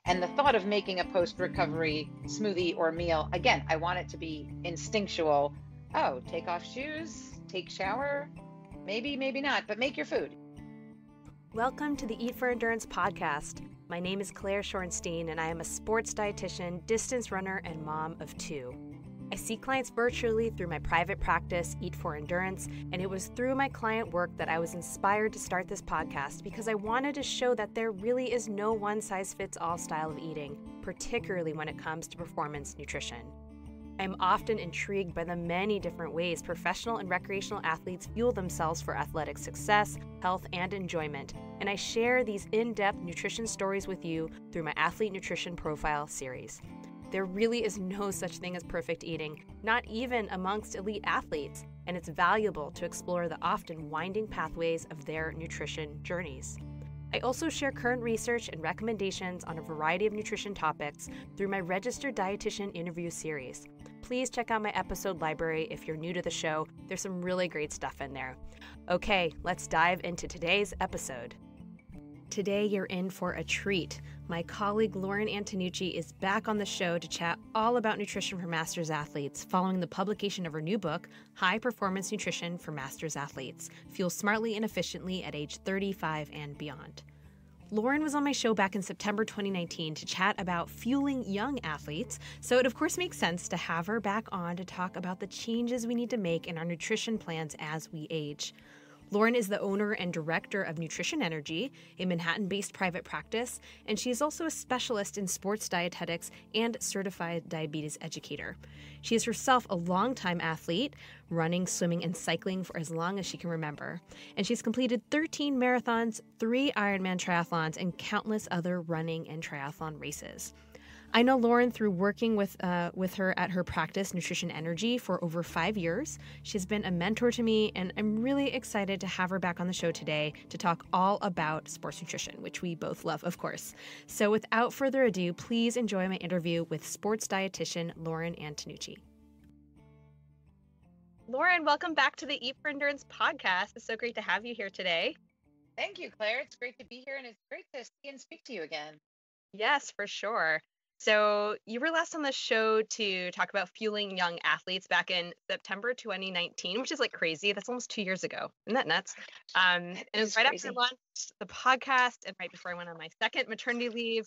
And the thought of making a post-recovery smoothie or meal, again, I want it to be instinctual. Oh, take off shoes, take shower, maybe, maybe not, but make your food. Welcome to the Eat for Endurance podcast. My name is Claire Shorenstein, and I am a sports dietitian, distance runner, and mom of two. I see clients virtually through my private practice, Eat for Endurance, and it was through my client work that I was inspired to start this podcast because I wanted to show that there really is no one-size-fits-all style of eating, particularly when it comes to performance nutrition. I am often intrigued by the many different ways professional and recreational athletes fuel themselves for athletic success, health, and enjoyment, and I share these in-depth nutrition stories with you through my Athlete Nutrition Profile series. There really is no such thing as perfect eating, not even amongst elite athletes, and it's valuable to explore the often winding pathways of their nutrition journeys. I also share current research and recommendations on a variety of nutrition topics through my Registered Dietitian interview series. Please check out my episode library if you're new to the show. There's some really great stuff in there. Okay, let's dive into today's episode. Today, you're in for a treat. My colleague Lauren Antonucci is back on the show to chat all about nutrition for Masters athletes following the publication of her new book, High Performance Nutrition for Masters Athletes, Fuel Smartly and Efficiently at age 35 and beyond. Lauren was on my show back in September 2019 to chat about fueling young athletes, so it of course makes sense to have her back on to talk about the changes we need to make in our nutrition plans as we age. Lauren is the owner and director of Nutrition Energy, a Manhattan-based private practice, and she is also a specialist in sports dietetics and certified diabetes educator. She is herself a longtime athlete, running, swimming, and cycling for as long as she can remember. And she's completed 13 marathons, 3 Ironman triathlons, and countless other running and triathlon races. I know Lauren through working with her at her practice, Nutrition Energy, for over 5 years. She's been a mentor to me, and I'm really excited to have her back on the show today to talk all about sports nutrition, which we both love, of course. So without further ado, please enjoy my interview with sports dietitian Lauren Antonucci. Lauren, welcome back to the Eat for Endurance podcast. It's so great to have you here today. Thank you, Claire. It's great to be here, and it's great to see and speak to you again. Yes, for sure. So you were last on the show to talk about fueling young athletes back in September 2019, which is like crazy. That's almost 2 years ago. Isn't that nuts? And it was right after I launched the podcast and right before I went on my second maternity leave.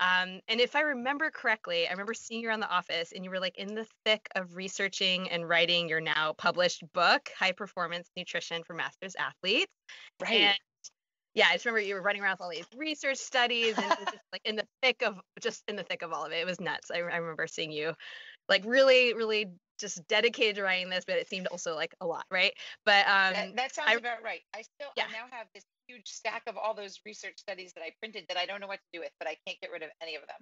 And if I remember correctly, I remember seeing you around the office and you were like in the thick of researching and writing your now published book, High Performance Nutrition for Masters Athletes. Right. And yeah, I just remember you were running around with all these research studies and it was just like in the thick of all of it. It was nuts. I remember seeing you like really, really just dedicated to writing this, but it seemed also like a lot, right? But that sounds about right. I now have this huge stack of all those research studies that I printed that I don't know what to do with, but I can't get rid of any of them.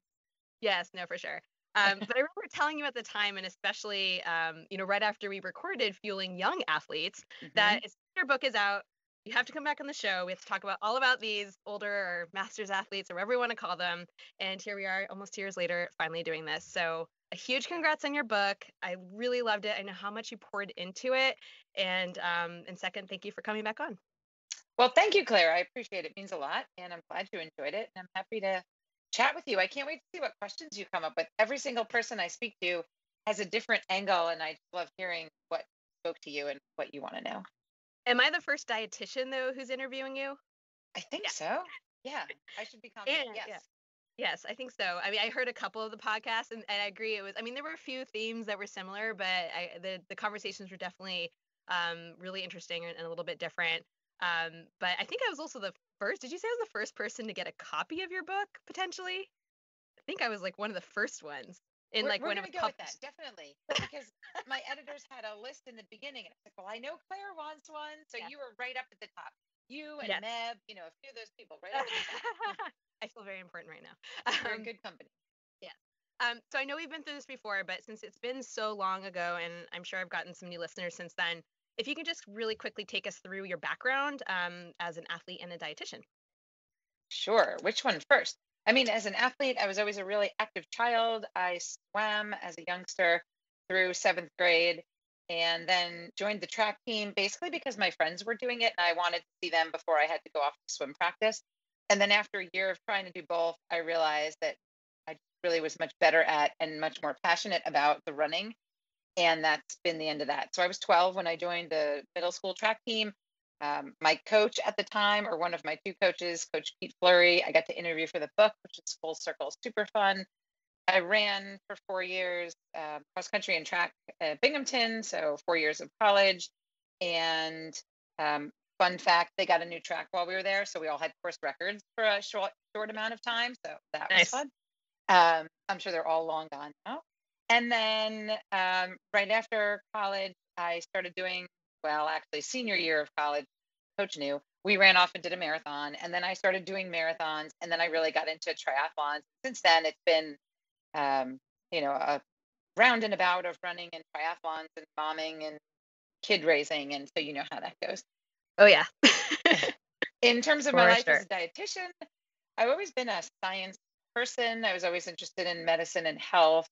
Yes, no, for sure. But I remember telling you at the time, and especially, right after we recorded Fueling Young Athletes, that as soon as your book is out, you have to come back on the show. We have to talk about all about these older or masters athletes or whatever you want to call them. And here we are almost 2 years later, finally doing this. So a huge congrats on your book. I really loved it. I know how much you poured into it. And second, thank you for coming back on. Well, thank you, Claire. I appreciate it. It means a lot. And I'm glad you enjoyed it. And I'm happy to chat with you. I can't wait to see what questions you come up with. Every single person I speak to has a different angle. And I just love hearing what spoke to you and what you want to know. Am I the first dietitian, though, who's interviewing you? I think so. Yeah, I should be confident. Yes. Yeah. Yes, I think so. I mean, I heard a couple of the podcasts, and I agree. There were a few themes that were similar, but the conversations were definitely really interesting and a little bit different. But I think I was also the first. Did you say I was the first person to get a copy of your book, potentially? I think I was like one of the first ones. We're going to go with that, definitely, because my editors had a list in the beginning, and I was like, well, I know Claire wants one, so you were right up at the top. You and Meb, a few of those people right up at the top. I feel very important right now. You're in good company. Yeah. So I know we've been through this before, but since it's been so long ago, and I'm sure I've gotten some new listeners since then, if you can just really quickly take us through your background as an athlete and a dietitian. Sure. Which one first? I mean, as an athlete, I was always a really active child. I swam as a youngster through 7th grade and then joined the track team basically because my friends were doing it and I wanted to see them before I had to go off to swim practice. And then after a year of trying to do both, I realized that I really was much better at and much more passionate about the running. And that's been the end of that. So I was 12 when I joined the middle school track team. My coach at the time, or one of my two coaches, Coach Pete Fleury, I got to interview for the book, which is full circle, super fun. I ran for 4 years, cross country and track at Binghamton, so 4 years of college. And fun fact, they got a new track while we were there, so we all had course records for a short amount of time. So that was Nice. fun. I'm sure they're all long gone now. And then right after college, I started doing, well, actually, senior year of college, coach knew, we ran off and did a marathon. And then I started doing marathons. And then I really got into triathlons. Since then, it's been, um, a round and about of running and triathlons and momming and kid raising. And so you know how that goes. Oh, yeah. In terms of my For life sure. as a dietitian, I've always been a science person. I was always interested in medicine and health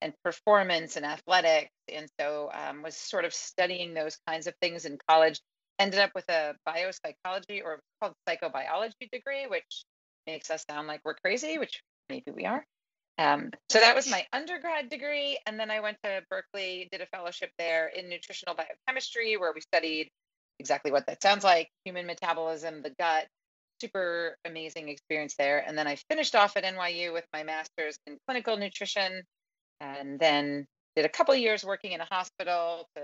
and performance and athletics. And so was sort of studying those kinds of things in college. Ended up with a biopsychology, or called psychobiology degree, which makes us sound like we're crazy, which maybe we are. So that was my undergrad degree. And then I went to Berkeley, did a fellowship there in nutritional biochemistry, where we studied exactly what that sounds like, human metabolism, the gut. Super amazing experience there. And then I finished off at NYU with my master's in clinical nutrition, and then did a couple of years working in a hospital to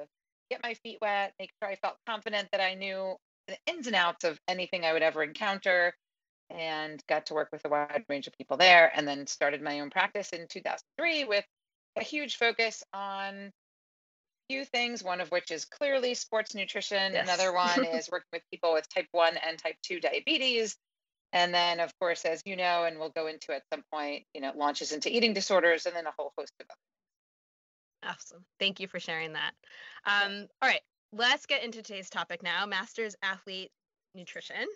get my feet wet, make sure I felt confident that I knew the ins and outs of anything I would ever encounter, and got to work with a wide range of people there. And then started my own practice in 2003 with a huge focus on few things, one of which is clearly sports nutrition. Yes. Another one is working with people with type 1 and type 2 diabetes. And then, of course, as you know, and we'll go into at some point, launches into eating disorders, and then a whole host of others. Awesome. Thank you for sharing that. All right, let's get into today's topic now, master's athlete nutrition.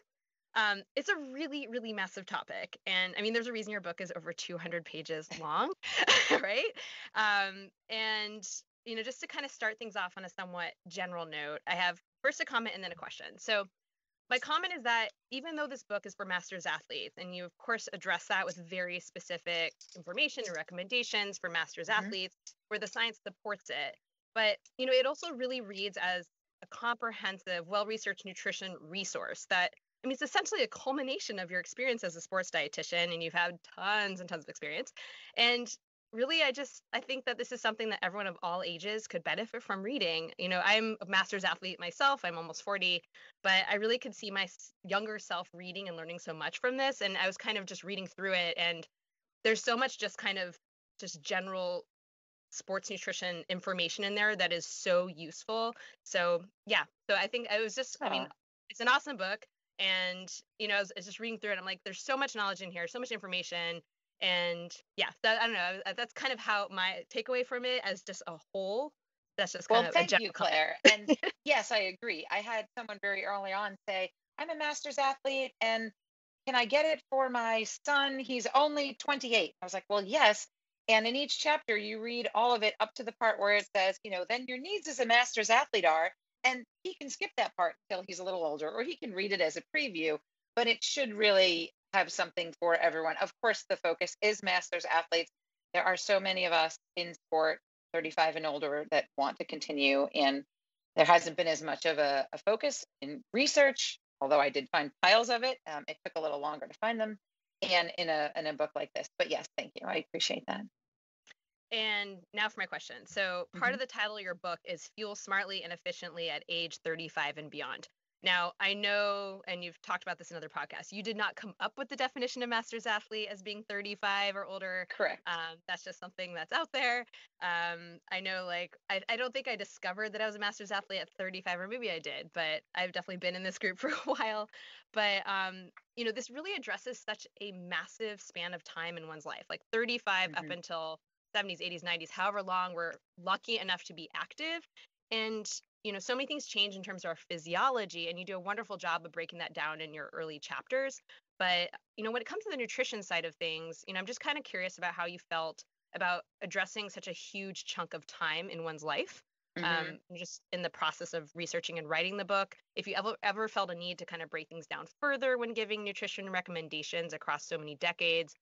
It's a really, really massive topic. And I mean, there's a reason your book is over 200 pages long, right? And, just to kind of start things off on a somewhat general note, I have first a comment and then a question. So my comment is that even though this book is for master's athletes, and you, of course, address that with very specific information and recommendations for master's Mm-hmm. athletes where the science supports it, but, it also really reads as a comprehensive, well-researched nutrition resource that, I mean, it's essentially a culmination of your experience as a sports dietitian, and you've had tons and tons of experience. And really, I think that this is something that everyone of all ages could benefit from reading. I'm a master's athlete myself. I'm almost 40, but I really could see my younger self reading and learning so much from this. And I was kind of just reading through it, and there's so much just kind of just general sports nutrition information in there that is so useful. So yeah, so I think I mean, it's an awesome book. And, I was just reading through it. I'm like, there's so much knowledge in here, so much information. And yeah, I don't know. That's kind of how my takeaway from it as just a whole. That's just kind Well, of a thank general you, comment. Claire. And yes, I agree. I had someone very early on say, I'm a master's athlete, and can I get it for my son? He's only 28. I was like, well, yes. And in each chapter, you read all of it up to the part where it says, then your needs as a master's athlete are, and he can skip that part until he's a little older, or he can read it as a preview, but it should really have something for everyone. Of course, the focus is master's athletes. There are so many of us in sport, 35 and older, that want to continue, and there hasn't been as much of a focus in research, although I did find piles of it. It took a little longer to find them, and in a book like this. But yes, thank you. I appreciate that. And now for my question. So part Mhm. of the title of your book is Fuel Smartly and Efficiently at Age 35 and Beyond. Now, I know, and you've talked about this in other podcasts, you did not come up with the definition of master's athlete as being 35 or older. Correct. That's just something that's out there. I know, I don't think I discovered that I was a master's athlete at 35, or maybe I did, but I've definitely been in this group for a while. But, this really addresses such a massive span of time in one's life, like 35 up Mhm. until 70s, 80s, 90s, however long we're lucky enough to be active. And, so many things change in terms of our physiology, and you do a wonderful job of breaking that down in your early chapters. But, when it comes to the nutrition side of things, I'm just kind of curious about how you felt about addressing such a huge chunk of time in one's life. Hmm. just in the process of researching and writing the book, if you ever felt a need to kind of break things down further when giving nutrition recommendations across so many decades,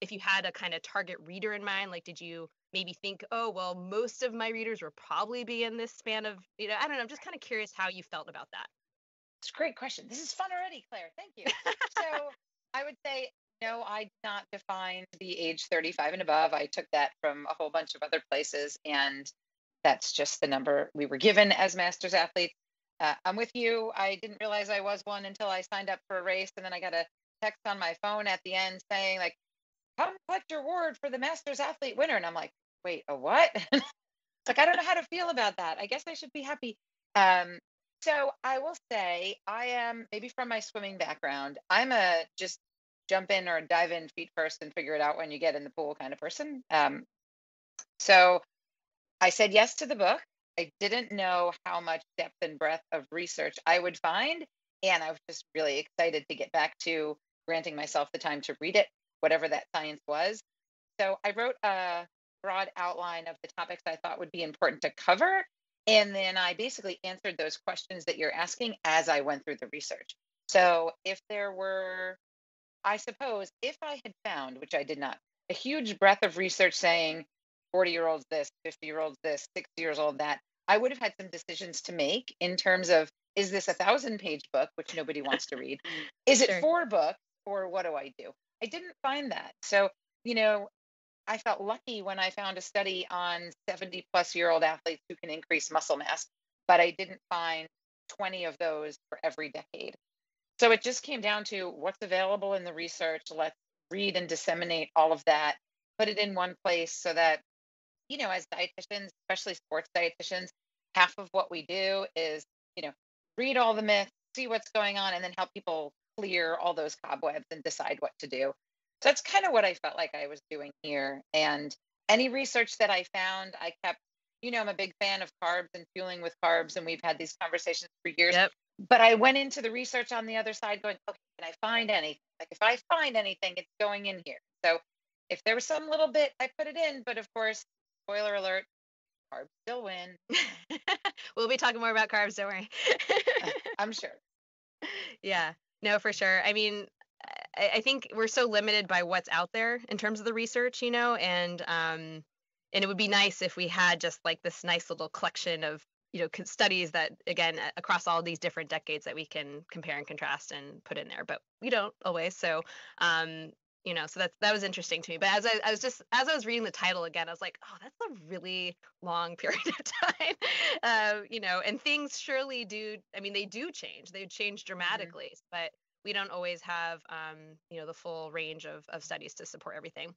if you had a kind of target reader in mind, like did you maybe think, oh, well, most of my readers will probably be in this span of, I don't know, I'm just kind of curious how you felt about that. It's a great question. This is fun already, Claire. Thank you. So I would say, no, I did not define the age 35 and above. I took that from a whole bunch of other places, and that's just the number we were given as masters athletes. I'm with you. I didn't realize I was one until I signed up for a race, and then I got a text on my phone at the end saying, like, come collect your award for the masters athlete winner. And I'm like, wait, a what? Like, I don't know how to feel about that. I guess I should be happy. Um, so I will say I am, maybe from my swimming background, I'm a just jump in or dive in feet first and figure it out when you get in the pool kind of person. So I said yes to the book. I didn't know how much depth and breadth of research I would find. And I was just really excited to get back to granting myself the time to read it, whatever that science was. So I wrote a broad outline of the topics I thought would be important to cover. And then I basically answered those questions that you're asking as I went through the research. So if there were, I suppose, if I had found, which I did not, a huge breadth of research saying 40-year-olds this, 50-year-olds this, 60 years old that, I would have had some decisions to make in terms of, is this 1,000-page book, which nobody wants to read? Is it Sure. 4 books, or what do I do? I didn't find that. So, you know, I felt lucky when I found a study on 70-plus-year-old athletes who can increase muscle mass, but I didn't find 20 of those for every decade. So it just came down to what's available in the research. Let's read and disseminate all of that, put it in one place so that, as dietitians, especially sports dietitians, half of what we do is, you know, read all the myths, see what's going on, and then help people clear all those cobwebs and decide what to do. So that's kind of what I felt like I was doing here. And any research that I found, I kept, I'm a big fan of carbs and fueling with carbs, and we've had these conversations for years. Yep. But I went into the research on the other side going, okay, can I find anything? Like, if I find anything, it's going in here. So if there was some little bit, I put it in. But of course, spoiler alert, carbs still win. We'll be talking more about carbs, don't worry. I'm sure. Yeah, no, for sure. I mean, I think we're so limited by what's out there in terms of the research, and it would be nice if we had just like this nice little collection of, studies that, again, across all these different decades that we can compare and contrast and put in there, but we don't always. So, so that was interesting to me. But as I was reading the title again, I was like, oh, that's a really long period of time. And things surely do. I mean, they do change. They change Hmm. dramatically, but we don't always have, the full range of studies to support everything.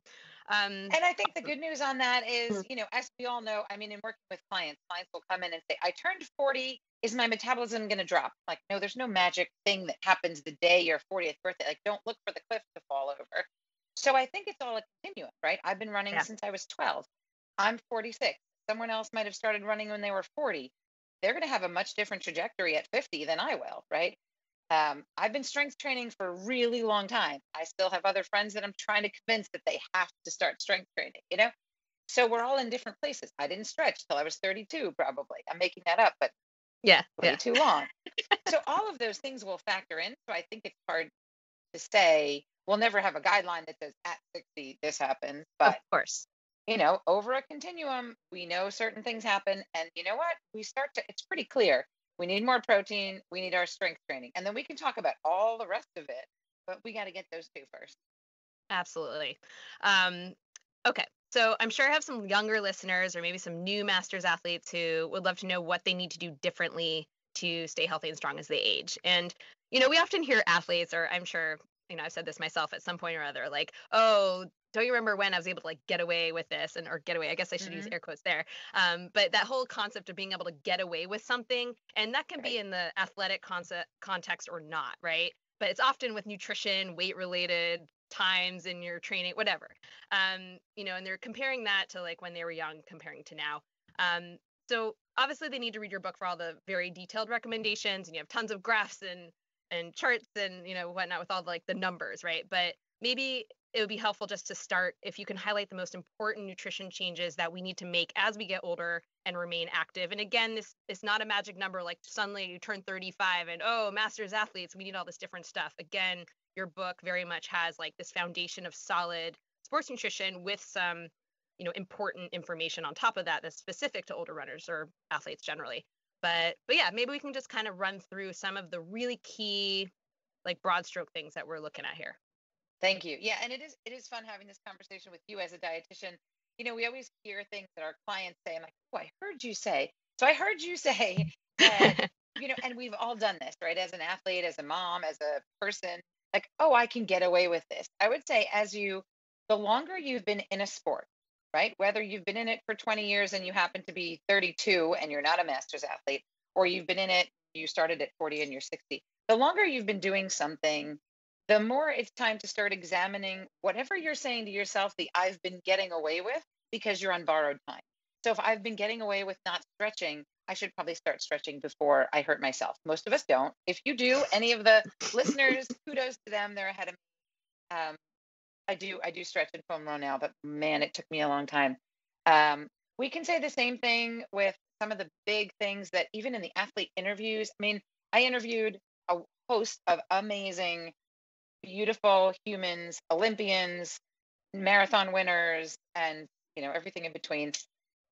Um, And I think the good news on that Mm. is, as we all know, I mean, in working with clients will come in and say, I turned 40. Is my metabolism going to drop? Like, no, there's no magic thing that happens the day your 40th birthday. Like, don't look for the cliff to fall over. So I think it's all a continuum, right? I've been running yeah, since I was 12. I'm 46. Someone else might have started running when they were 40. They're going to have a much different trajectory at 50 than I will, right? I've been strength training for a really long time. I still have other friends that I'm trying to convince that they have to start strength training. So we're all in different places. I didn't stretch till I was 32, probably. I'm making that up, but yeah, way yeah, too long. So all of those things will factor in. So I think it's hard to say we'll never have a guideline that says at 60 this happens, of but course. over a continuum, we know certain things happen. And you know what? It's pretty clear. We need more protein. We need our strength training. And then we can talk about all the rest of it, but we got to get those two first. Absolutely. Um, okay. So I'm sure I have some younger listeners or maybe some new masters athletes who would love to know what they need to do differently to stay healthy and strong as they age. And, we often hear athletes, or I'm sure, I've said this myself at some point or other, like, oh, don't you remember when I was able to like get away with this or get away? I guess I should use Hmm. air quotes there. But that whole concept of being able to get away with something, and that can be Right. in the athletic context or not, right? But it's often with nutrition, weight related times in your training, whatever. And they're comparing that to like when they were young, comparing to now. So obviously they need to read your book for all the very detailed recommendations, and you have tons of graphs and charts and whatnot with all like the numbers, right? But maybe it would be helpful just to start, if you can highlight the most important nutrition changes that we need to make as we get older and remain active. And again, this is not a magic number, like suddenly you turn 35 and, oh, masters athletes, we need all this different stuff. Again, your book very much has like this foundation of solid sports nutrition with some, important information on top of that that's specific to older runners or athletes generally. But yeah, maybe we can just kind of run through some of the really key, like broad stroke things that we're looking at here. Thank you. Yeah, and it is fun having this conversation with you as a dietitian. We always hear things that our clients say. I'm like, oh, I heard you say. So I heard you say that, and we've all done this, right? As an athlete, as a mom, as a person, like, oh, I can get away with this. I would say the longer you've been in a sport, right? Whether you've been in it for 20 years and you happen to be 32 and you're not a master's athlete, or you've been in it, you started at 40 and you're 60. The longer you've been doing something, the more it's time to start examining whatever you're saying to yourself, the I've been getting away with, because you're on borrowed time. So if I've been getting away with not stretching, I should probably start stretching before I hurt myself. Most of us don't. If you do, any of the listeners, kudos to them. They're ahead of me. I do stretch and foam roll now, but man, it took me a long time. We can say the same thing with some of the big things that even in the athlete interviews. I mean, I interviewed a host of amazing, beautiful humans, Olympians, marathon winners, and everything in between.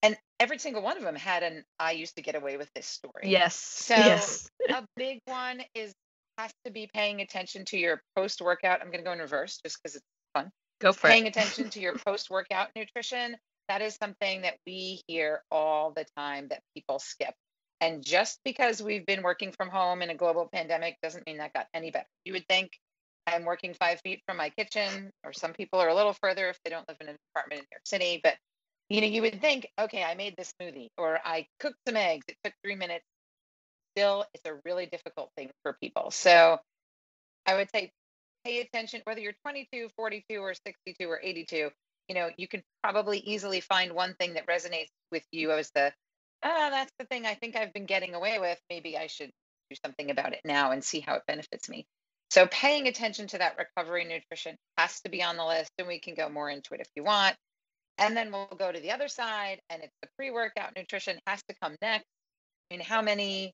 And every single one of them had an I used to get away with this story. Yes. So Yes. a big one has to be paying attention to your post-workout. I'm going to go in reverse just because it's fun. Go for Paying it. attention to your post-workout nutrition. That is something that we hear all the time that people skip. And just because we've been working from home in a global pandemic doesn't mean that got any better. You would think I'm working 5 feet from my kitchen, or some people are a little further if they don't live in an apartment in New York City. But you would think, okay, I made this smoothie or I cooked some eggs. It took 3 minutes. Still, it's a really difficult thing for people. So I would say pay attention, whether you're 22, 42, or 62, or 82. You can probably easily find one thing that resonates with you as that's the thing I think I've been getting away with. Maybe I should do something about it now and see how it benefits me. So paying attention to that recovery nutrition has to be on the list, and we can go more into it if you want. And then we'll go to the other side, and it's the pre-workout nutrition has to come next. I mean,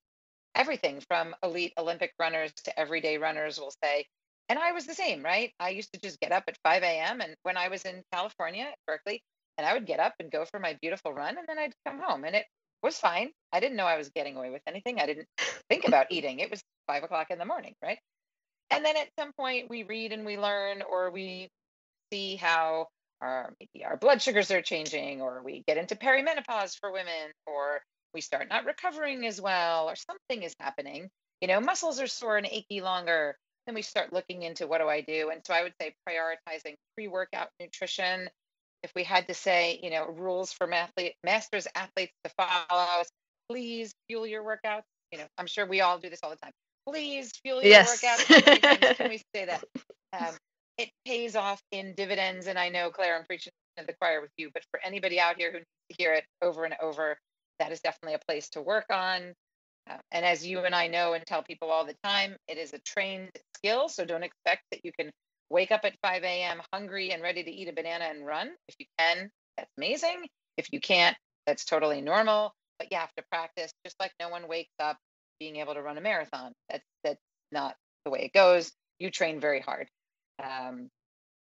everything from elite Olympic runners to everyday runners will say, and I was the same, right? I used to just get up at 5 a.m. And when I was in California at Berkeley, and I would get up and go for my beautiful run, and then I'd come home, and it was fine. I didn't know I was getting away with anything. I didn't think about eating. It was 5 o'clock in the morning, right? And then at some point we read and we learn, or we see how maybe our blood sugars are changing, or we get into perimenopause for women, or we start not recovering as well, or something is happening. Muscles are sore and achy longer. Then we start looking into what do I do? And so I would say prioritizing pre-workout nutrition. If we had to say, rules for masters athletes to follow, please fuel your workouts. I'm sure we all do this all the time. Please fuel your Yes. workouts. How many times can we say that? It pays off in dividends. And I know, Claire, I'm preaching to the choir with you, but for anybody out here who needs to hear it over and over, that is definitely a place to work on. And as you and I know and tell people all the time, it is a trained skill. So don't expect that you can wake up at 5 a.m. hungry and ready to eat a banana and run. If you can, that's amazing. If you can't, that's totally normal. But you have to practice, just like no one wakes up being able to run a marathon. That's not the way it goes. You train very hard.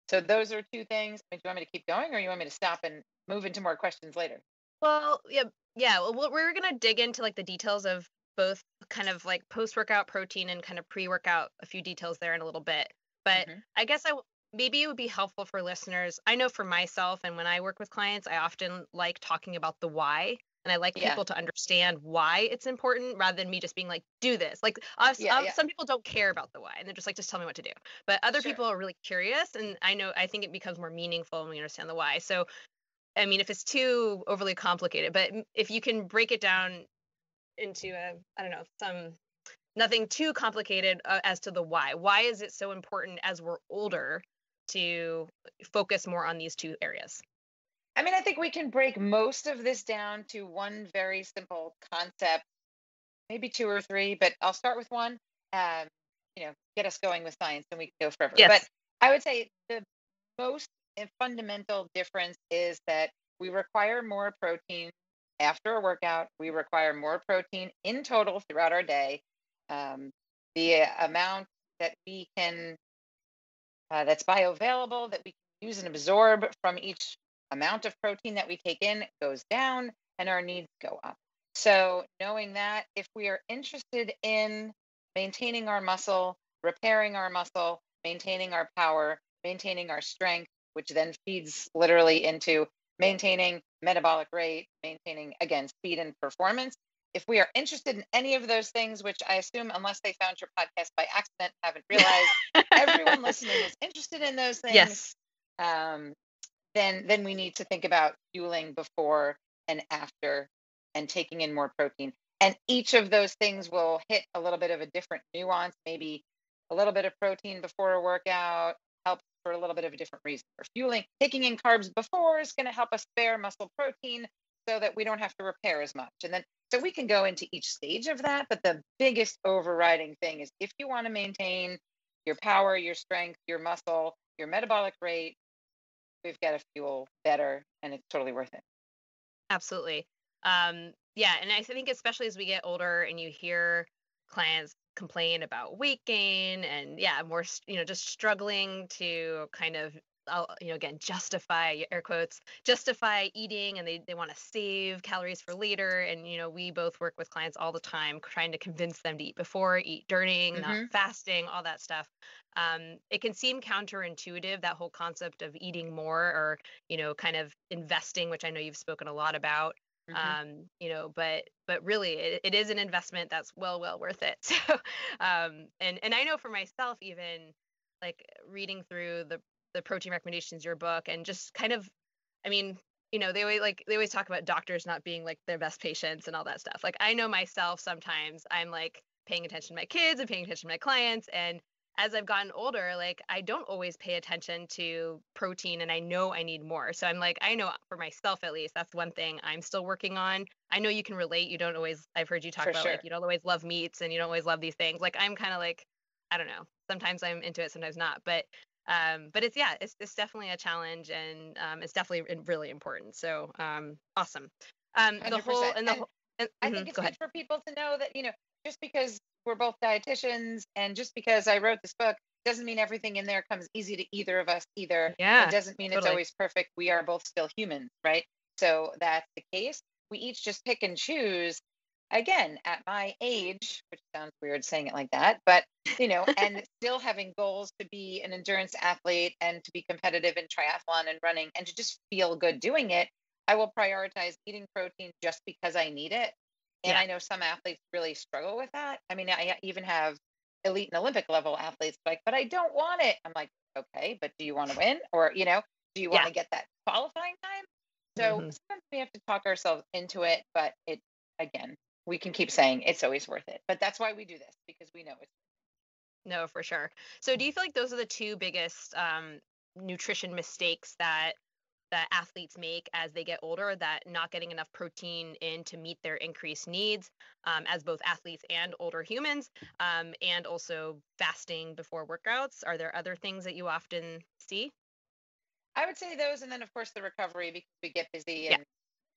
So those are two things. Do you want me to keep going, or you want me to stop and move into more questions later? Well, yeah. Well, we're gonna dig into like the details of both kind of like post-workout protein and kind of pre-workout, a few details there in a little bit. But I guess maybe it would be helpful for listeners. I know for myself, and when I work with clients, I often like talking about the why. And I like people to understand why it's important, rather than me just being like, do this. Like some people don't care about the why, and they're just like, just tell me what to do. But other people are really curious, and I think it becomes more meaningful when we understand the why. So, I mean, if it's too overly complicated, but if you can break it down into nothing too complicated as to the why. Why is it so important as we're older to focus more on these two areas? I think we can break most of this down to one very simple concept, maybe two or three, but I'll start with one. Get us going with science, and we can go forever. Yes. But I would say the most fundamental difference is that we require more protein after a workout. We require more protein in total throughout our day. Um, the amount that we can that's bioavailable that we can use and absorb from each amount of protein that we take in goes down, and our needs go up. So knowing that, if we are interested in maintaining our muscle, repairing our muscle, maintaining our power, maintaining our strength, which then feeds literally into maintaining metabolic rate, maintaining, again, speed and performance. If we are interested in any of those things, which I assume, unless they found your podcast by accident, haven't realized everyone listening is interested in those things, Yes. um, then we need to think about fueling before and after, and taking in more protein. And each of those things will hit a little bit of a different nuance. Maybe a little bit of protein before a workout helps for a little bit of a different reason. For fueling, taking in carbs before is going to help us spare muscle protein so that we don't have to repair as much. And then so we can go into each stage of that. But the biggest overriding thing is, if you want to maintain your power, your strength, your muscle, your metabolic rate, we've got to fuel better, and it's totally worth it. Absolutely. Yeah, and I think especially as we get older and you hear clients complain about weight gain and yeah, more, just struggling to kind of, again, justify, air quotes, justify eating, and they want to save calories for later. And, we both work with clients all the time trying to convince them to eat before, eat during, not Hmm. fasting, all that stuff. It can seem counterintuitive, that whole concept of eating more, or kind of investing, which I know you've spoken a lot about. Hmm. But really, it is an investment that's well worth it. So, and I know for myself, even like reading through the protein recommendations, your book, and just kind of, I mean, they always talk about doctors not being like their best patients and all that stuff. Like, I know myself, sometimes I'm like paying attention to my kids and paying attention to my clients, and as I've gotten older, like, I don't always pay attention to protein, and I know I need more. So I'm like, I know for myself, at least, that's one thing I'm still working on. I know you can relate. You don't always, I've heard you talk For about, like, sure. you don't always love meats and you don't always love these things. Like, I'm kind of like, I don't know. Sometimes I'm into it, sometimes not. But it's, yeah, it's definitely a challenge, and it's definitely really important. So awesome. The whole 100%. and the And whole and, I think it's go good ahead. for people to know that, just because we're both dietitians and just because I wrote this book doesn't mean everything in there comes easy to either of us either. And Yeah, doesn't mean it's totally. always perfect. We are both still humans, right? So that's the case. We each just pick and choose. Again, at my age, which sounds weird saying it like that, but and still having goals to be an endurance athlete and to be competitive in triathlon and running and to just feel good doing it, I will prioritize eating protein just because I need it. And Yeah, I know some athletes really struggle with that. I mean, I even have elite and Olympic level athletes like, but I don't want it. I'm like, okay, but do you want to win? Or, do you want yeah. to get that qualifying time? So Hmm. sometimes we have to talk ourselves into it, but again, we can keep saying it's always worth it. But that's why we do this, because we know it's. No, for sure. So do you feel like those are the two biggest nutrition mistakes that athletes make as they get older, that not getting enough protein in to meet their increased needs, as both athletes and older humans, and also fasting before workouts? Are there other things that you often see? I would say those, and then of course the recovery, because we get busy Yeah. and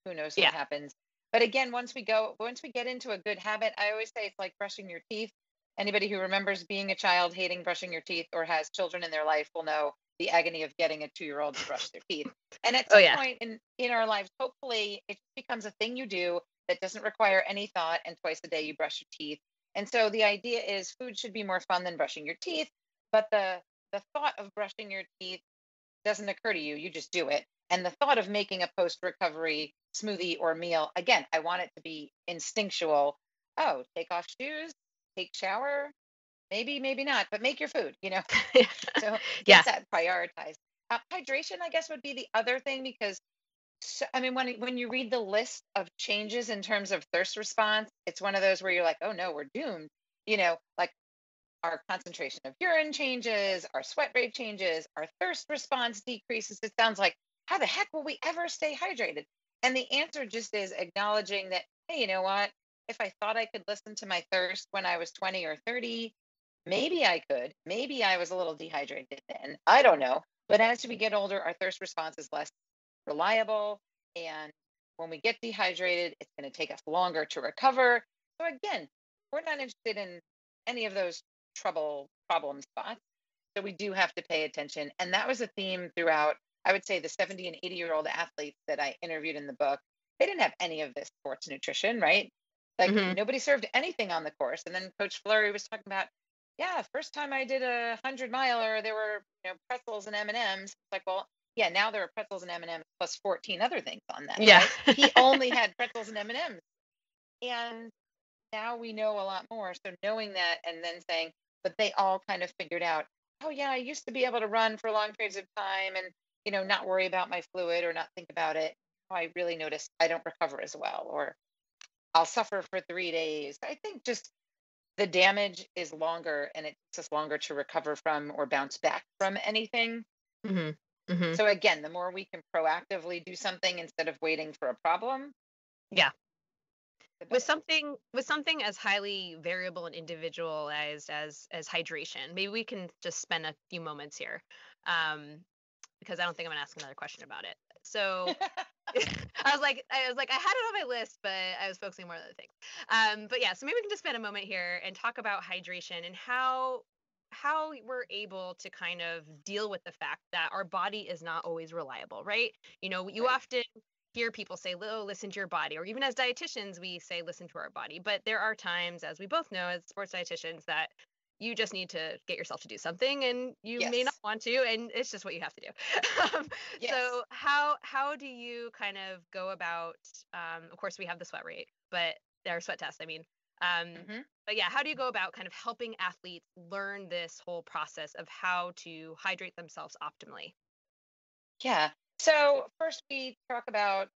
who knows what Yeah. happens. But again, once we get into a good habit, I always say it's like brushing your teeth. Anybody who remembers being a child hating brushing your teeth or has children in their life will know the agony of getting a 2-year-old to brush their teeth. And at Oh some yeah. point in our lives, hopefully it becomes a thing you do that doesn't require any thought, and twice a day you brush your teeth. And so the idea is food should be more fun than brushing your teeth, but the thought of brushing your teeth doesn't occur to you, you just do it. And the thought of making a post recovery smoothie or meal, again, I want it to be instinctual. Oh, take off shoes, take shower, maybe not, but make your food, So get Yeah. that prioritized. Hydration, I guess, would be the other thing, because I mean, when you read the list of changes in terms of thirst response, it's one of those where you're like, oh no, we're doomed. Like our concentration of urine changes, our sweat rate changes, our thirst response decreases. It sounds like, how the heck will we ever stay hydrated? And the answer just is acknowledging that, hey, you know what? If I thought I could listen to my thirst when I was 20 or 30, maybe I could. Maybe I was a little dehydrated then. I don't know. But as we get older, our thirst response is less reliable. And when we get dehydrated, it's going to take us longer to recover. So again, we're not interested in any of those problem spots. So we do have to pay attention. And that was a theme throughout, I would say, the 70 and 80-year-old athletes that I interviewed in the book. They didn't have any of this sports nutrition, right? Like Hmm. nobody served anything on the course. And then Coach Fleury was talking about, yeah, first time I did a 100 miler, there were pretzels and M&Ms. It's like, well, yeah, now there are pretzels and M&Ms plus 14 other things on that, Yeah. right? He only had pretzels and M&Ms. And now we know a lot more. So knowing that and then saying, but they all kind of figured out, oh yeah, I used to be able to run for long periods of time and, not worry about my fluid or not think about it. I really noticed I don't recover as well, or I'll suffer for 3 days. I think just the damage is longer and it takes us longer to recover from or bounce back from anything. Hmm. Hmm. So again, the more we can proactively do something instead of waiting for a problem, Yeah. the with better. something as highly variable and individualized as hydration, maybe we can just spend a few moments here, um because I don't think I'm gonna ask another question about it. So I had it on my list, but I was focusing more on other things. But yeah, so maybe we can just spend a moment here and talk about hydration and how we're able to kind of deal with the fact that our body is not always reliable, right? You Right. often hear people say, "Oh, listen to your body," or even as dietitians, we say, "Listen to our body." But there are times, as we both know, as sports dietitians, that you just need to get yourself to do something and you may not Yes. want to, and it's just what you have to do. um, Yes. so how do you kind of go about, of course we have the sweat rate, but our sweat test, I mean, um, Hmm. but yeah, how do you go about kind of helping athletes learn this whole process of how to hydrate themselves optimally? Yeah. So first we talk about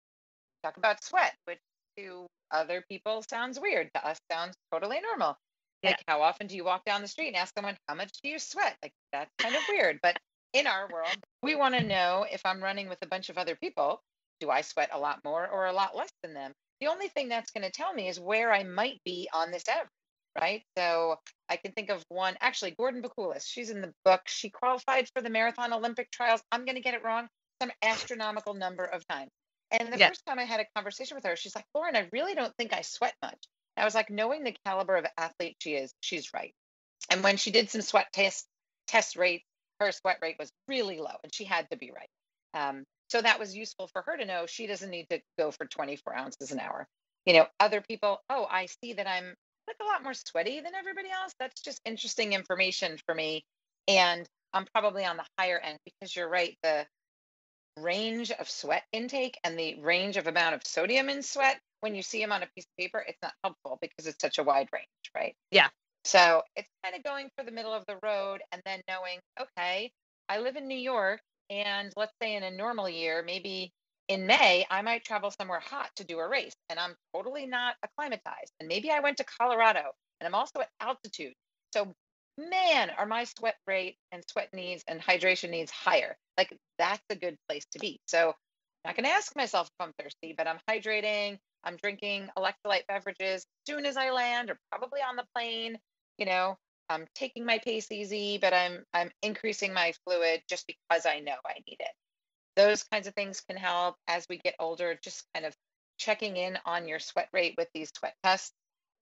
sweat, which to other people sounds weird. To us sounds totally normal. Yeah. Like how often do you walk down the street and ask someone, how much do you sweat? Like that's kind of weird. But in our world, we want to know if I'm running with a bunch of other people, do I sweat a lot more or a lot less than them? The only thing that's going to tell me is where I might be on this average, right? So I can think of one, actually, Gordon Bakulis. She's in the book. She qualified for the marathon Olympic trials. I'm going to get it wrong some astronomical number of times. And the Yeah. first time I had a conversation with her, she's like, Lauren, I really don't think I sweat much. I was like, knowing the caliber of athlete she is, she's right. And when she did some sweat test rates, her sweat rate was really low and she had to be right. So that was useful for her to know she doesn't need to go for 24 ounces an hour. Other people, oh, I see that I'm like a lot more sweaty than everybody else. That's just interesting information for me. And I'm probably on the higher end because you're right. The range of sweat intake and the range of amount of sodium in sweat, when you see them on a piece of paper, it's not helpful because it's such a wide range, right? Yeah. So it's kind of going for the middle of the road and then knowing, okay, I live in New York, and let's say in a normal year, maybe in May, I might travel somewhere hot to do a race and I'm totally not acclimatized. And maybe I went to Colorado and I'm also at altitude. So, man, are my sweat rate and sweat needs and hydration needs higher? Like, that's a good place to be. So, I'm not going to ask myself if I'm thirsty, but I'm hydrating. I'm drinking electrolyte beverages as soon as I land or probably on the plane. You know, I'm taking my pace easy, but I'm increasing my fluid just because I know I need it. Those kinds of things can help as we get older, just kind of checking in on your sweat rate with these sweat tests.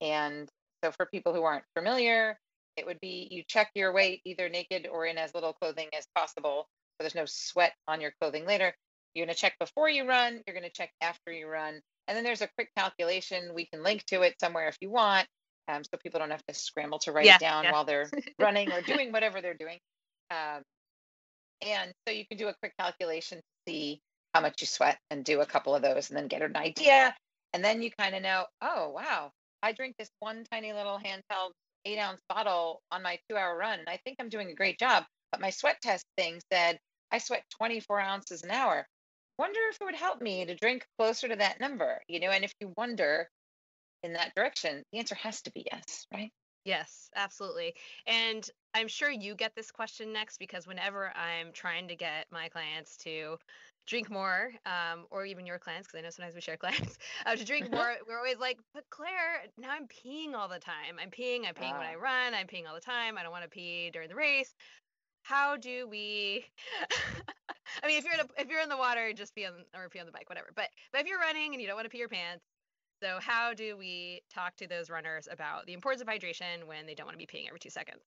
And so for people who aren't familiar, it would be you check your weight either naked or in as little clothing as possible. So there's no sweat on your clothing later. You're going to check before you run, you're going to check after you run. And then there's a quick calculation. We can link to it somewhere if you want. So people don't have to scramble to write it Yeah. down Yeah. while they're running or doing whatever they're doing. Um, and so you can do a quick calculation to see how much you sweat and do a couple of those and then get an idea. And then you kind of know, oh, wow, I drink this one tiny little handheld 8-ounce bottle on my 2-hour run. And I think I'm doing a great job. But my sweat test thing said I sweat 24 ounces an hour. Wonder if it would help me to drink closer to that number, and if you wonder in that direction, the answer has to be yes, right? Yes, absolutely. And I'm sure you get this question next, because whenever I'm trying to get my clients to drink more, or even your clients, because I know sometimes we share clients, to drink more, we're always like, but Claire, now I'm peeing all the time. I'm peeing when I Ah, run, I'm peeing all the time. I don't want to pee during the race. how do we I mean, if you're in the water, just pee on the bike, whatever. But if you're running and you don't want to pee your pants, so how do we talk to those runners about the importance of hydration when they don't want to be peeing every 2 seconds?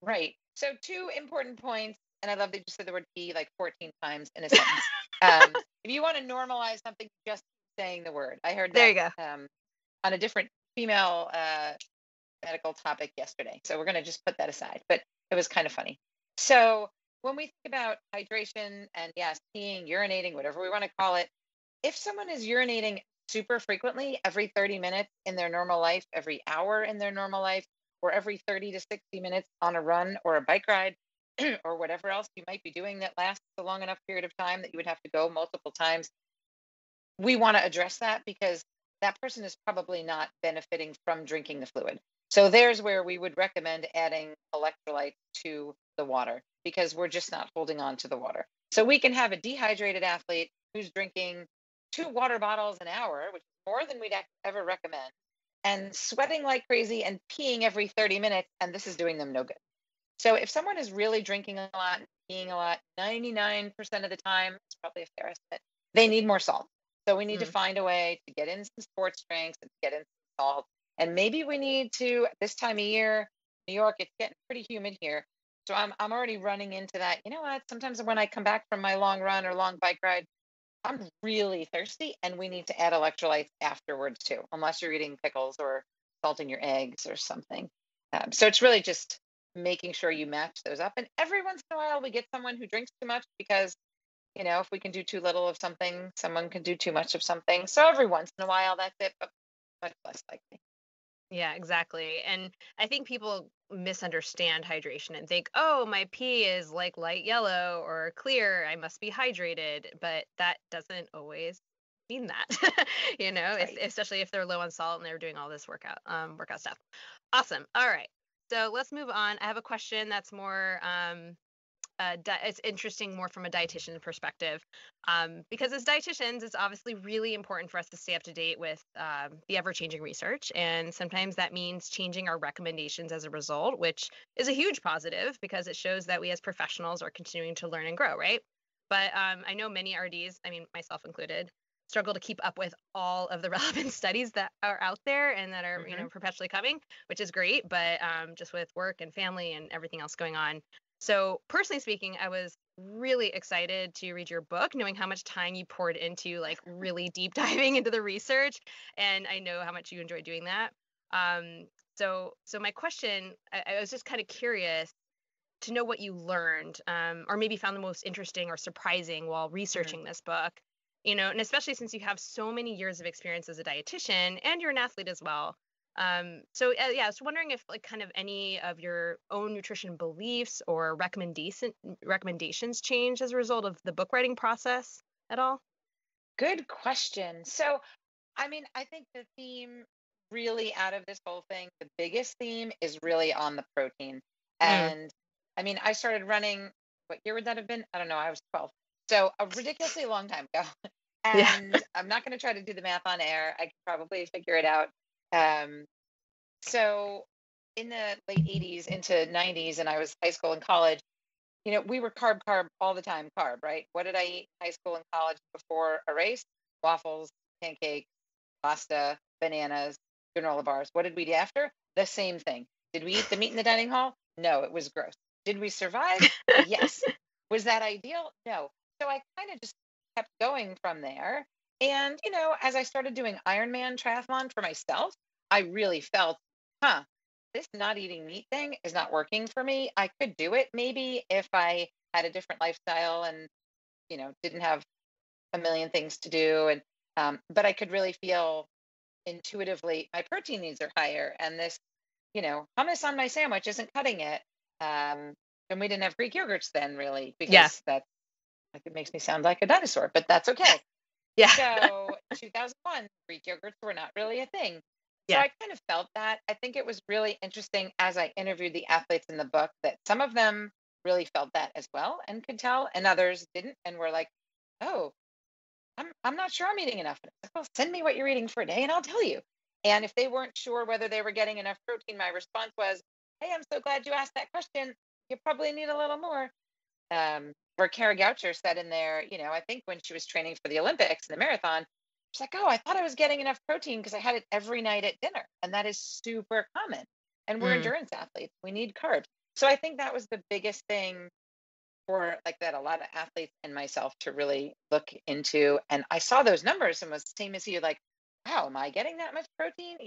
Right. So two important points, and I love that you said the word "pee" like 14 times in a sentence. Um, if you want to normalize something, just saying the word. I heard There that you go. on a different female medical topic yesterday. So we're going to just put that aside. But it was kind of funny. So when we think about hydration and yes, peeing, urinating, whatever we want to call it, if someone is urinating super frequently, every 30 minutes in their normal life, every hour in their normal life, or every 30 to 60 minutes on a run or a bike ride, or whatever else you might be doing that lasts a long enough period of time that you would have to go multiple times, we want to address that because that person is probably not benefiting from drinking the fluid. So there's where we would recommend adding electrolytes to the water because we're just not holding on to the water. So we can have a dehydrated athlete who's drinking 2 water bottles an hour, which is more than we'd ever recommend, and sweating like crazy and peeing every 30 minutes, and this is doing them no good. So if someone is really drinking a lot, peeing a lot, 99% of the time, it's probably a fair estimate, they need more salt. So we need to Mm, find a way to get in some sports drinks and get in some salt. And maybe we need to, this time of year, New York, it's getting pretty humid here. So I'm already running into that. You know what? Sometimes when I come back from my long run or long bike ride, I'm really thirsty and we need to add electrolytes afterwards too, unless you're eating pickles or salting your eggs or something. So it's really just making sure you match those up. And every once in a while, we get someone who drinks too much because, if we can do too little of something, someone can do too much of something. So every once in a while, that's it, but much less likely. yeah, exactly. And I think people misunderstand hydration and think, oh, my pee is like light yellow or clear. I must be hydrated. But that doesn't always mean that, Right. especially if they're low on salt and they're doing all this workout stuff. Awesome. All right. So let's move on. I have a question that's more it's interesting more from a dietitian perspective, because as dietitians it's obviously really important for us to stay up to date with the ever-changing research, and sometimes that means changing our recommendations as a result, which is a huge positive because it shows that we as professionals are continuing to learn and grow, right? But I know many RDs, I mean myself included, struggle to keep up with all of the relevant studies that are out there and that are Hmm. perpetually coming, which is great, but just with work and family and everything else going on. So, personally speaking, I was really excited to read your book, knowing how much time you poured into like really deep diving into the research, and I know how much you enjoy doing that. Um, so my question, I was just kind of curious to know what you learned, or maybe found the most interesting or surprising while Hmm. researching this book. And especially since you have so many years of experience as a dietitian and you're an athlete as well. Yeah, I was wondering if like kind of any of your own nutrition beliefs or recommendations changed as a result of the book writing process at all. Good question. So, I mean, I think the theme really out of this whole thing, the biggest theme is really on the protein. Mm, And I mean, I started running, what year would that have been? I don't know. I was 12. So a ridiculously long time ago. yeah. And I'm not going to try to do the math on air. I could probably figure it out. Um, so in the late 80s into 90s, and I was high school and college, we were carb all the time, carb, right? What did I eat in high school and college before a race? Waffles, pancakes, pasta, bananas, granola bars. What did we eat after? The same thing. Did we eat the meat in the dining hall? No, it was gross. Did we survive? Yes. Was that ideal? No. So I kind of just kept going from there. And, as I started doing Ironman triathlon for myself, I really felt, huh, this not eating meat thing is not working for me. I could do it maybe if I had a different lifestyle and, didn't have a million things to do. And, but I could really feel intuitively my protein needs are higher. And this, hummus on my sandwich isn't cutting it. Um, and we didn't have Greek yogurts then really, Yeah. because that like it makes me sound like a dinosaur, but that's okay. Yeah. So 2001, Greek yogurts were not really a thing. So Yeah. I kind of felt that. I think it was really interesting as I interviewed the athletes in the book that some of them really felt that as well and could tell, and others didn't and were like, "Oh, I'm not sure I'm eating enough." And it's like, "Well, send me what you're eating for a day and I'll tell you." And if they weren't sure whether they were getting enough protein, my response was, "Hey, I'm so glad you asked that question. you probably need a little more. Where Kara Goucher said in there, I think when she was training for the Olympics and the marathon, she's like, oh, I thought I was getting enough protein because I had it every night at dinner. And that is super common. And we're Mm, endurance athletes. We need carbs. So I think that was the biggest thing for like that a lot of athletes and myself to really look into. And I saw those numbers and was the same as you, like, wow, am I getting that much protein?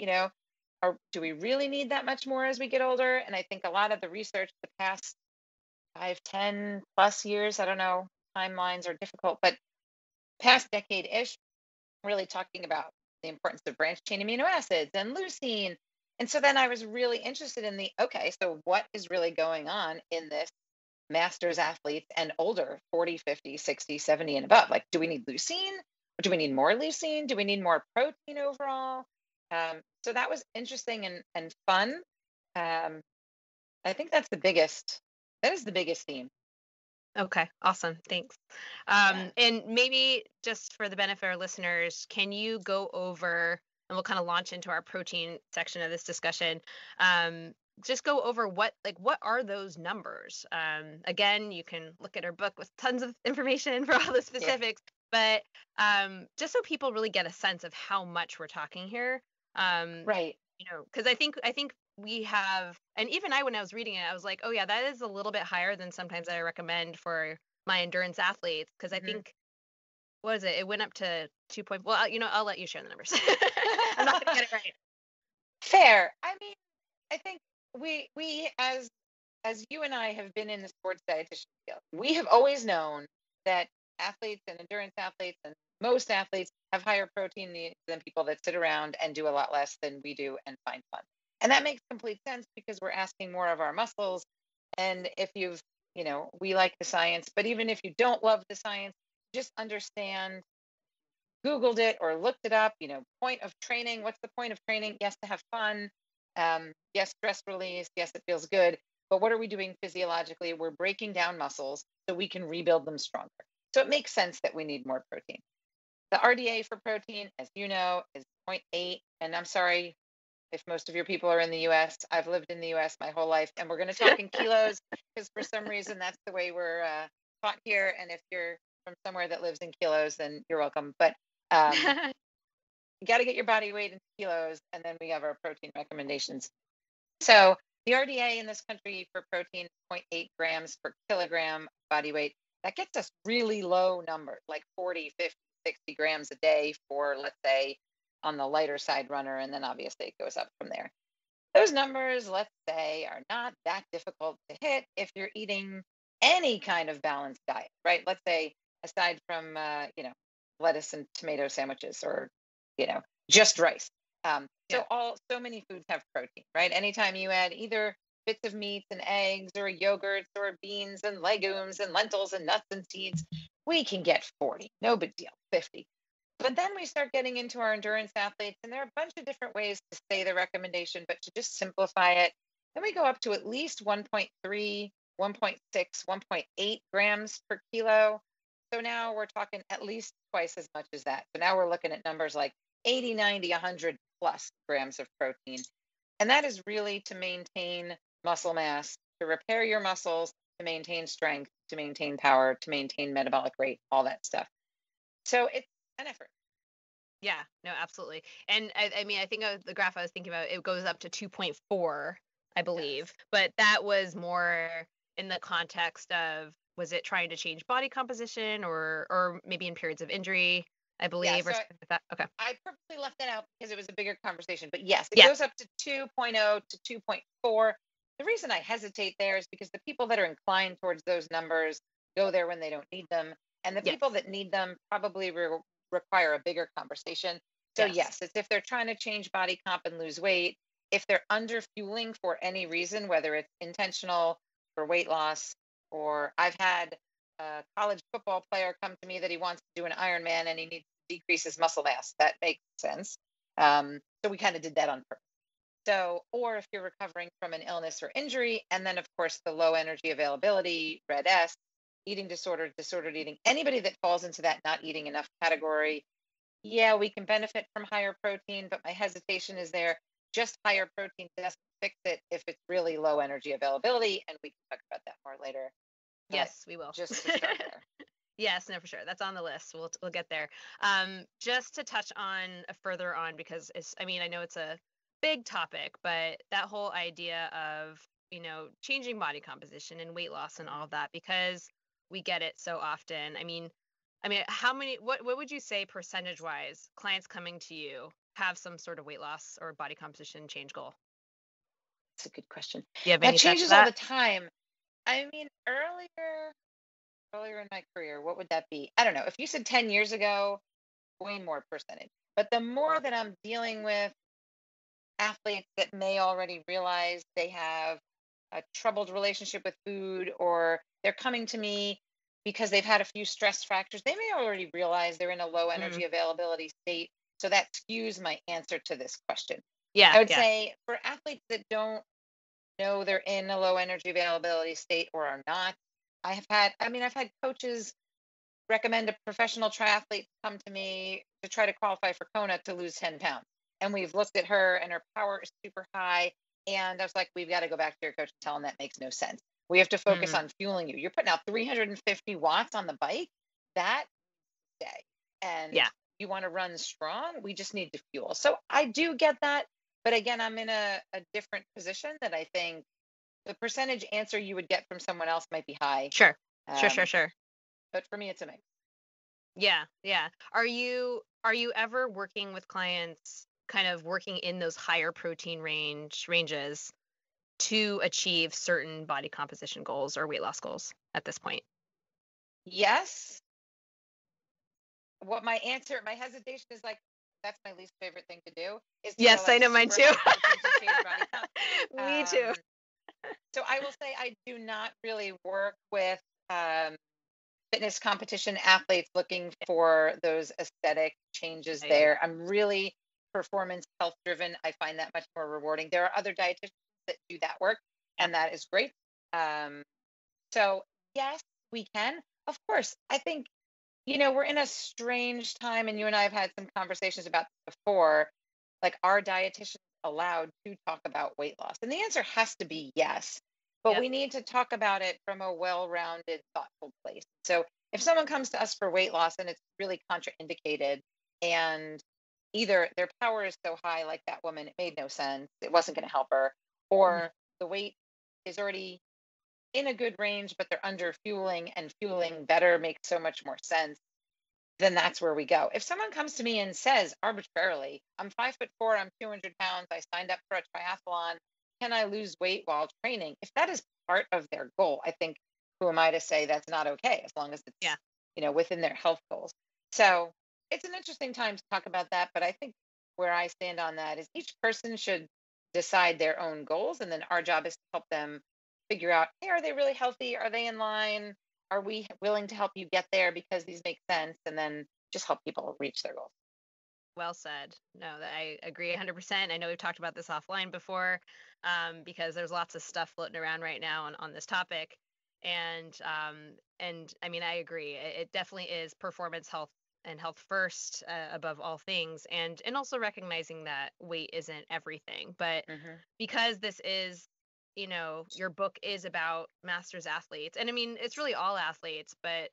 Or do we really need that much more as we get older? And I think a lot of the research the past 5, 10 plus years, I don't know, timelines are difficult, but past decade-ish, really talking about the importance of branched chain amino acids and leucine. And so then I was really interested in okay, so what is really going on in this masters athletes and older, 40, 50, 60, 70 and above? Like, do we need leucine? Or do we need more leucine? Do we need more protein overall? So that was interesting and fun. Um, I think that is the biggest theme. okay, awesome. Thanks. Yeah. And maybe just for the benefit of our listeners, can you go over, and we'll kind of launch into our protein section of this discussion. Just go over what are those numbers? Again, you can look at our book with tons of information for all the Yeah. specifics, but just so people really get a sense of how much we're talking here. Um, Right. because I think we have, and even when I was reading it, I was like, oh yeah, that is a little bit higher than sometimes I recommend for my endurance athletes, because I Mhm. think, what is it? It went up to 2 point. Well, I'll let you share the numbers. I'm not gonna get it right. Fair. I mean, I think we as you and I have been in the sports dietitian field, we have always known that athletes and endurance athletes and most athletes have higher protein needs than people that sit around and do a lot less than we do and find fun. And that makes complete sense because we're asking more of our muscles. And if we like the science, but even if you don't love the science, just understand, Googled it or looked it up, point of training. What's the point of training? Yes, to have fun. Yes, stress release. Yes, it feels good. But what are we doing physiologically? We're breaking down muscles so we can rebuild them stronger. So it makes sense that we need more protein. The RDA for protein, as you know, is zero point 0.8. And I'm sorry if most of your people are in the US. I've lived in the US my whole life. And we're going to talk in kilos because for some reason that's the way we're taught here. And if you're from somewhere that lives in kilos, then you're welcome. But um, you got to get your body weight in kilos, and then we have our protein recommendations. So the RDA in this country for protein is zero point 0.8 grams per kilogram body weight. That gets us really low numbers, like 40, 50, 60 grams a day for, let's say, on the lighter side runner, and then obviously it goes up from there. Those numbers, let's say, are not that difficult to hit if you're eating any kind of balanced diet, right? Let's say, aside from, lettuce and tomato sandwiches or, you know, just rice. Yeah. So many foods have protein, right? Anytime you add either bits of meats and eggs or yogurts or beans and legumes and lentils and nuts and seeds, we can get 40. No big deal, 50. But then we start getting into our endurance athletes, and there are a bunch of different ways to say the recommendation, but to just simplify it, then we go up to at least 1.3, 1.6, 1.8 grams per kilo. So now we're talking at least twice as much as that. So now we're looking at numbers like 80, 90, 100 plus grams of protein. And that is really to maintain muscle mass, to repair your muscles, to maintain strength, to maintain power, to maintain metabolic rate, all that stuff. So it's an effort. Yeah, no, absolutely. And I mean, I think the graph I was thinking about, it goes up to 2.4, I Yes. believe. But that was more in the context of, was it trying to change body composition, or maybe in periods of injury, I Yeah. believe, or So something like that. Okay. I purposely left that out because it was a bigger conversation. But yes, it Yeah. goes up to 2.0 to 2.4. The reason I hesitate there is because the people that are inclined towards those numbers go there when they don't need them. And the people Yes. that need them probably require a bigger conversation. So, Yes. yes, it's if they're trying to change body comp and lose weight, if they're under fueling for any reason, whether it's intentional for weight loss, or I've had a college football player come to me that he wants to do an Ironman and he needs decreases muscle mass. That makes sense. So we kind of did that on purpose. So, or if you're recovering from an illness or injury, and then of course the low energy availability, red S, eating disorder, disordered eating, anybody that falls into that not eating enough category, yeah, we can benefit from higher protein, but my hesitation is there. Just higher protein doesn't fix it if it's really low energy availability, and we can talk about that more later. But Yes, we will. just to start there. Yes, no, for sure. That's on the list. We'll get there. Just to touch on further on, because I mean, I know it's a big topic, but that whole idea of, changing body composition and weight loss and all of that, because we get it so often. I mean, what would you say percentage wise clients coming to you have some sort of weight loss or body composition change goal? It's a good question. Do you have That any stats for changes all the that? time. I mean, earlier in my career, what would that be? I don't know. If you said 10 years ago, way more percentage. But the more that I'm dealing with athletes that may already realize they have a troubled relationship with food, or they're coming to me because they've had a few stress fractures, they may already realize they're in a low Mm, energy availability state. So that skews my answer to this question. yeah, I would yeah. say for athletes that don't know they're in a low energy availability state or are not, I've had coaches recommend a professional triathlete come to me to try to qualify for Kona to lose 10 pounds. And we've looked at her and her power is super high. And I was like, we've got to go back to your coach and tell him that makes no sense. We have to focus Mm, on fueling you. You're putting out 350 watts on the bike that day. And yeah. you want to run strong. We just need to fuel. So I do get that. But again, I'm in a different position that I think the percentage answer you would get from someone else might be high. Sure. Sure, sure, Um, sure. but for me, it's a mix. Yeah, yeah. Are you ever working with clients kind of working in those higher protein ranges to achieve certain body composition goals or weight loss goals at this point? Yes. My hesitation is like, that's my least favorite thing to do is to go Yes, I like know mine super too. high protein to change body comp. Me too. So I will say I do not really work with um, fitness competition athletes looking for those aesthetic changes Right. there. I'm really performance health driven. I find that much more rewarding. There are other dietitians that do that work, Yeah. and that is great. Um, so yes, we can. Of course, I think we're in a strange time, and you and I have had some conversations about this before. Like, are dietitians allowed to talk about weight loss? And the answer has to be yes. But Yep. we need to talk about it from a well rounded, thoughtful place. So if someone comes to us for weight loss and it's really contraindicated, and either their power is so high, like that woman, it made no sense, it wasn't going to help her, Mhm. or the weight is already in a good range, but they're under fueling, and fueling better makes so much more sense, then that's where we go. If someone comes to me and says arbitrarily, I'm 5'4", I'm 200 pounds, I signed up for a triathlon, can I lose weight while training? If that is part of their goal, I think, who am I to say that's not okay, as long as Yeah. it's, within their health goals. So it's an interesting time to talk about that. But I think where I stand on that is each person should decide their own goals. And then our job is to help them figure out, hey, are they really healthy? Are they in line? Are we willing to help you get there because these make sense? And then just help people reach their goals. Well said. No, I agree 100%. I know we've talked about this offline before, because there's lots of stuff floating around right now on this topic. And I mean, I agree. It definitely is performance health and health first, above all things, and also recognizing that weight isn't everything. But Hmm. because this is, your book is about masters athletes, and I mean, it's really all athletes, but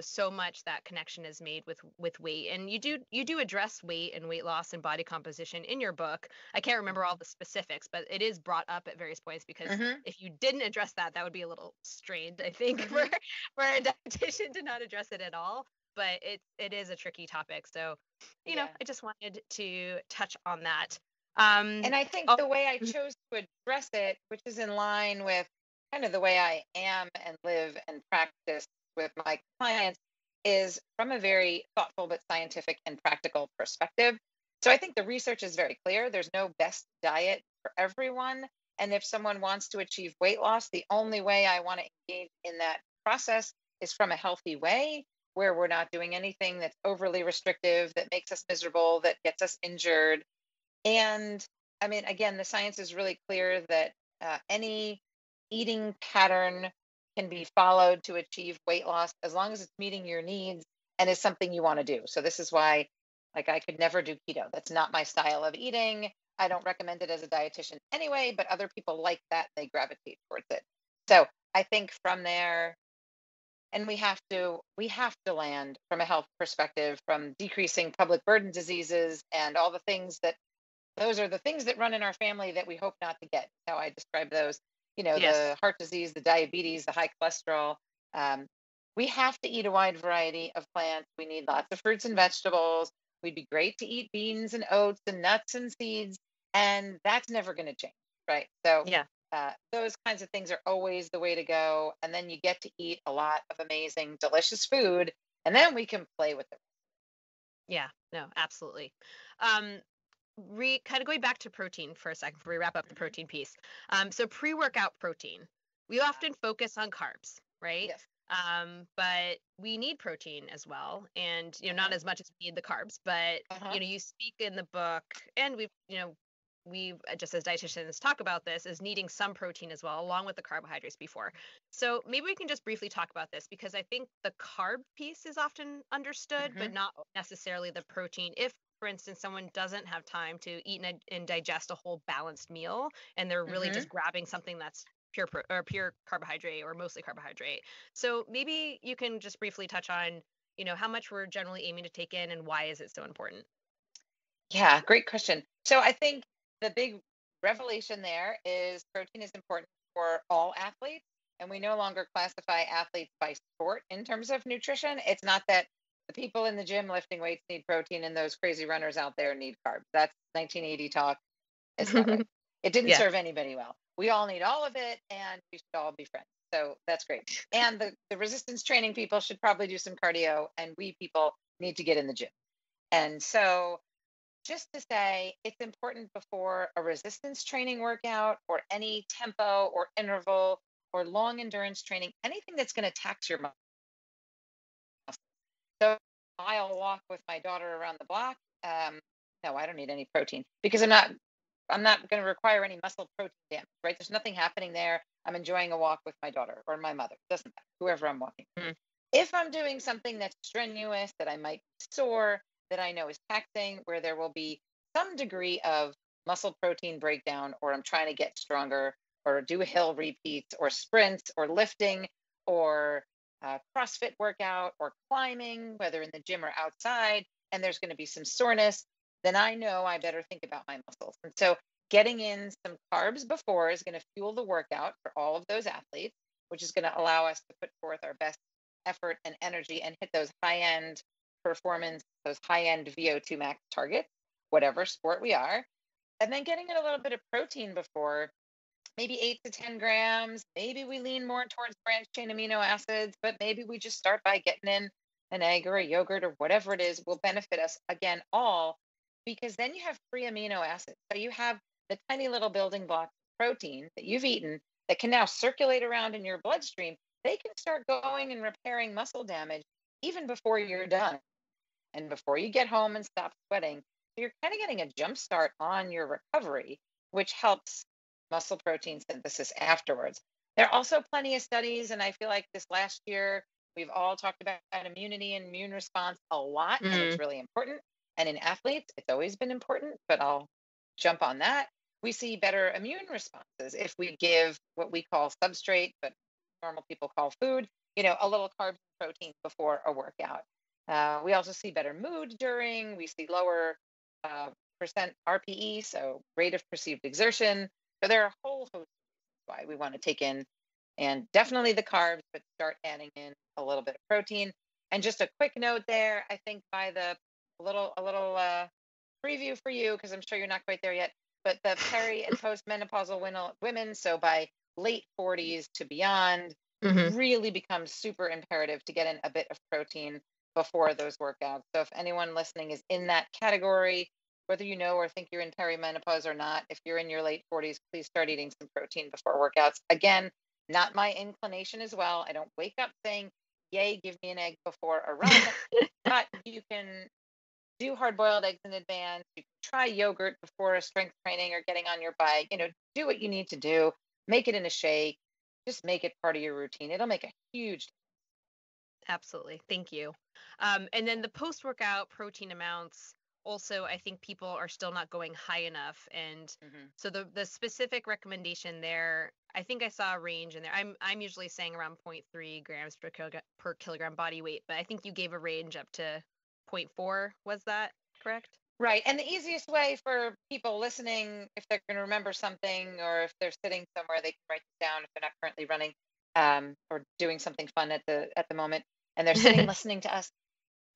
so much that connection is made with weight, and you do address weight and weight loss and body composition in your book. I can't remember all the specifics, but it is brought up at various points, because Hmm. if you didn't address that, that would be a little strained, I think, for Hmm. for a dietitian to not address it at all. But it is a tricky topic, so Yeah. I just wanted to touch on that. And I think Oh, the way I mhm, chose to address it, which is in line with kind of the way I am and live and practice with my clients, is from a very thoughtful but scientific and practical perspective. So I think the research is very clear. There's no best diet for everyone. And if someone wants to achieve weight loss, the only way I want to engage in that process is from a healthy way, where we're not doing anything that's overly restrictive, that makes us miserable, that gets us injured. And I mean, again, the science is really clear that any eating pattern can be followed to achieve weight loss as long as it's meeting your needs and is something you want to do. So this is why, like, I could never do keto. That's not my style of eating. I don't recommend it as a dietitian anyway, but other people like that. They gravitate towards it. So I think from there, and we have to land from a health perspective from decreasing public burden diseases and all the things that those are the things that run in our family that we hope not to get. How I describe those, Yes. the heart disease, the diabetes, the high cholesterol. Um, we have to eat a wide variety of plants. We need lots of fruits and vegetables. We'd be great to eat beans and oats and nuts and seeds, and that's never going to change, right? So Yeah. those kinds of things are always the way to go. And then you get to eat a lot of amazing, delicious food, and then we can play with it. Yeah. No, absolutely. Um, kind of going back to protein for a second before we wrap up the Mhm. protein piece. So pre-workout protein, we often focus on carbs, right? Yes. But we need protein as well, and not Uh-huh. as much as we need the carbs. But Uh-huh. you speak in the book, and we just as dietitians talk about this as needing some protein as well, along with the carbohydrates before. So maybe we can just briefly talk about this because I think the carb piece is often understood, but Hmm. not necessarily the protein. If, for instance, someone doesn't have time to eat and digest a whole balanced meal, and they're really Hmm. just grabbing something that's or pure carbohydrate or mostly carbohydrate. So maybe you can just briefly touch on, how much we're generally aiming to take in and why is it so important? Yeah, great question. So I think the big revelation there is protein is important for all athletes, and we no longer classify athletes by sport in terms of nutrition. It's not that the people in the gym lifting weights need protein and those crazy runners out there need carbs. That's 1980 talk. It's not right. It didn't Yeah. serve anybody well. We all need all of it, and we should all be friends. So that's great. And the resistance training people should probably do some cardio, and we people need to get in the gym. And so just to say it's important before a resistance training workout or any tempo or interval or long endurance training, anything that's going to tax your muscle. So I'll walk with my daughter around the block. No, I don't need any protein because I'm not going to require any muscle protein damage, right? There's nothing happening there. I'm enjoying a walk with my daughter or my mother. Doesn't matter, whoever I'm walking. Mm. If I'm doing something that's strenuous, that I might be sore, that I know is taxing, where there will be some degree of muscle protein breakdown, or I'm trying to get stronger, or do hill repeats, or sprints, or lifting, or CrossFit workout, or climbing, whether in the gym or outside, and there's going to be some soreness, then I know I better think about my muscles. And so getting in some carbs before is going to fuel the workout for all of those athletes, which is going to allow us to put forth our best effort and energy and hit those high end performance, those high end VO2 max targets, whatever sport we are. And then getting in a little bit of protein before, maybe 8 to 10 grams. Maybe we lean more towards branched chain amino acids, but maybe we just start by getting in an egg or a yogurt or whatever it is will benefit us again, all because then you have free amino acids. So you have the tiny little building blocks of protein that you've eaten that can now circulate around in your bloodstream. They can start going and repairing muscle damage even before you're done and before you get home and stop sweating. So you're kind of getting a jump start on your recovery, which helps muscle protein synthesis afterwards. There are also plenty of studies, and I feel like this last year we've all talked about immunity and immune response a lot, and Mm. it's really important. And in athletes, it's always been important, but I'll jump on that. We see better immune responses if we give what we call substrate, but normal people call food, a little carbs and protein before a workout. We also see better mood during, we see lower percent RPE, so rate of perceived exertion. So there are a whole host of why we want to take in and definitely the carbs, but start adding in a little bit of protein. And just a quick note there, I think by the a little preview for you, because I'm sure you're not quite there yet, but the peri and postmenopausal women, so by late 40s to beyond, Hmm. really becomes super imperative to get in a bit of protein before those workouts. So if anyone listening is in that category, whether you know or think you're in perimenopause or not, if you're in your late 40s, please start eating some protein before workouts. Again, not my inclination as well. I don't wake up saying, yay, give me an egg before a run, but you can do hard boiled eggs in advance. You can try yogurt before a strength training or getting on your bike. Do what you need to do. Make it in a shake. Just make it part of your routine. It'll make a huge. Absolutely. Thank you. And then the post-workout protein amounts also I think people are still not going high enough. And Hmm. so the specific recommendation there, I think I saw a range in there. I'm usually saying around zero point 0.3 grams per kilogram body weight, but I think you gave a range up to 0.4. Was that correct? Right. And the easiest way for people listening, if they're going to remember something or if they're sitting somewhere, they can write this down if they're not currently running or doing something fun at the moment, and they're sitting listening to us.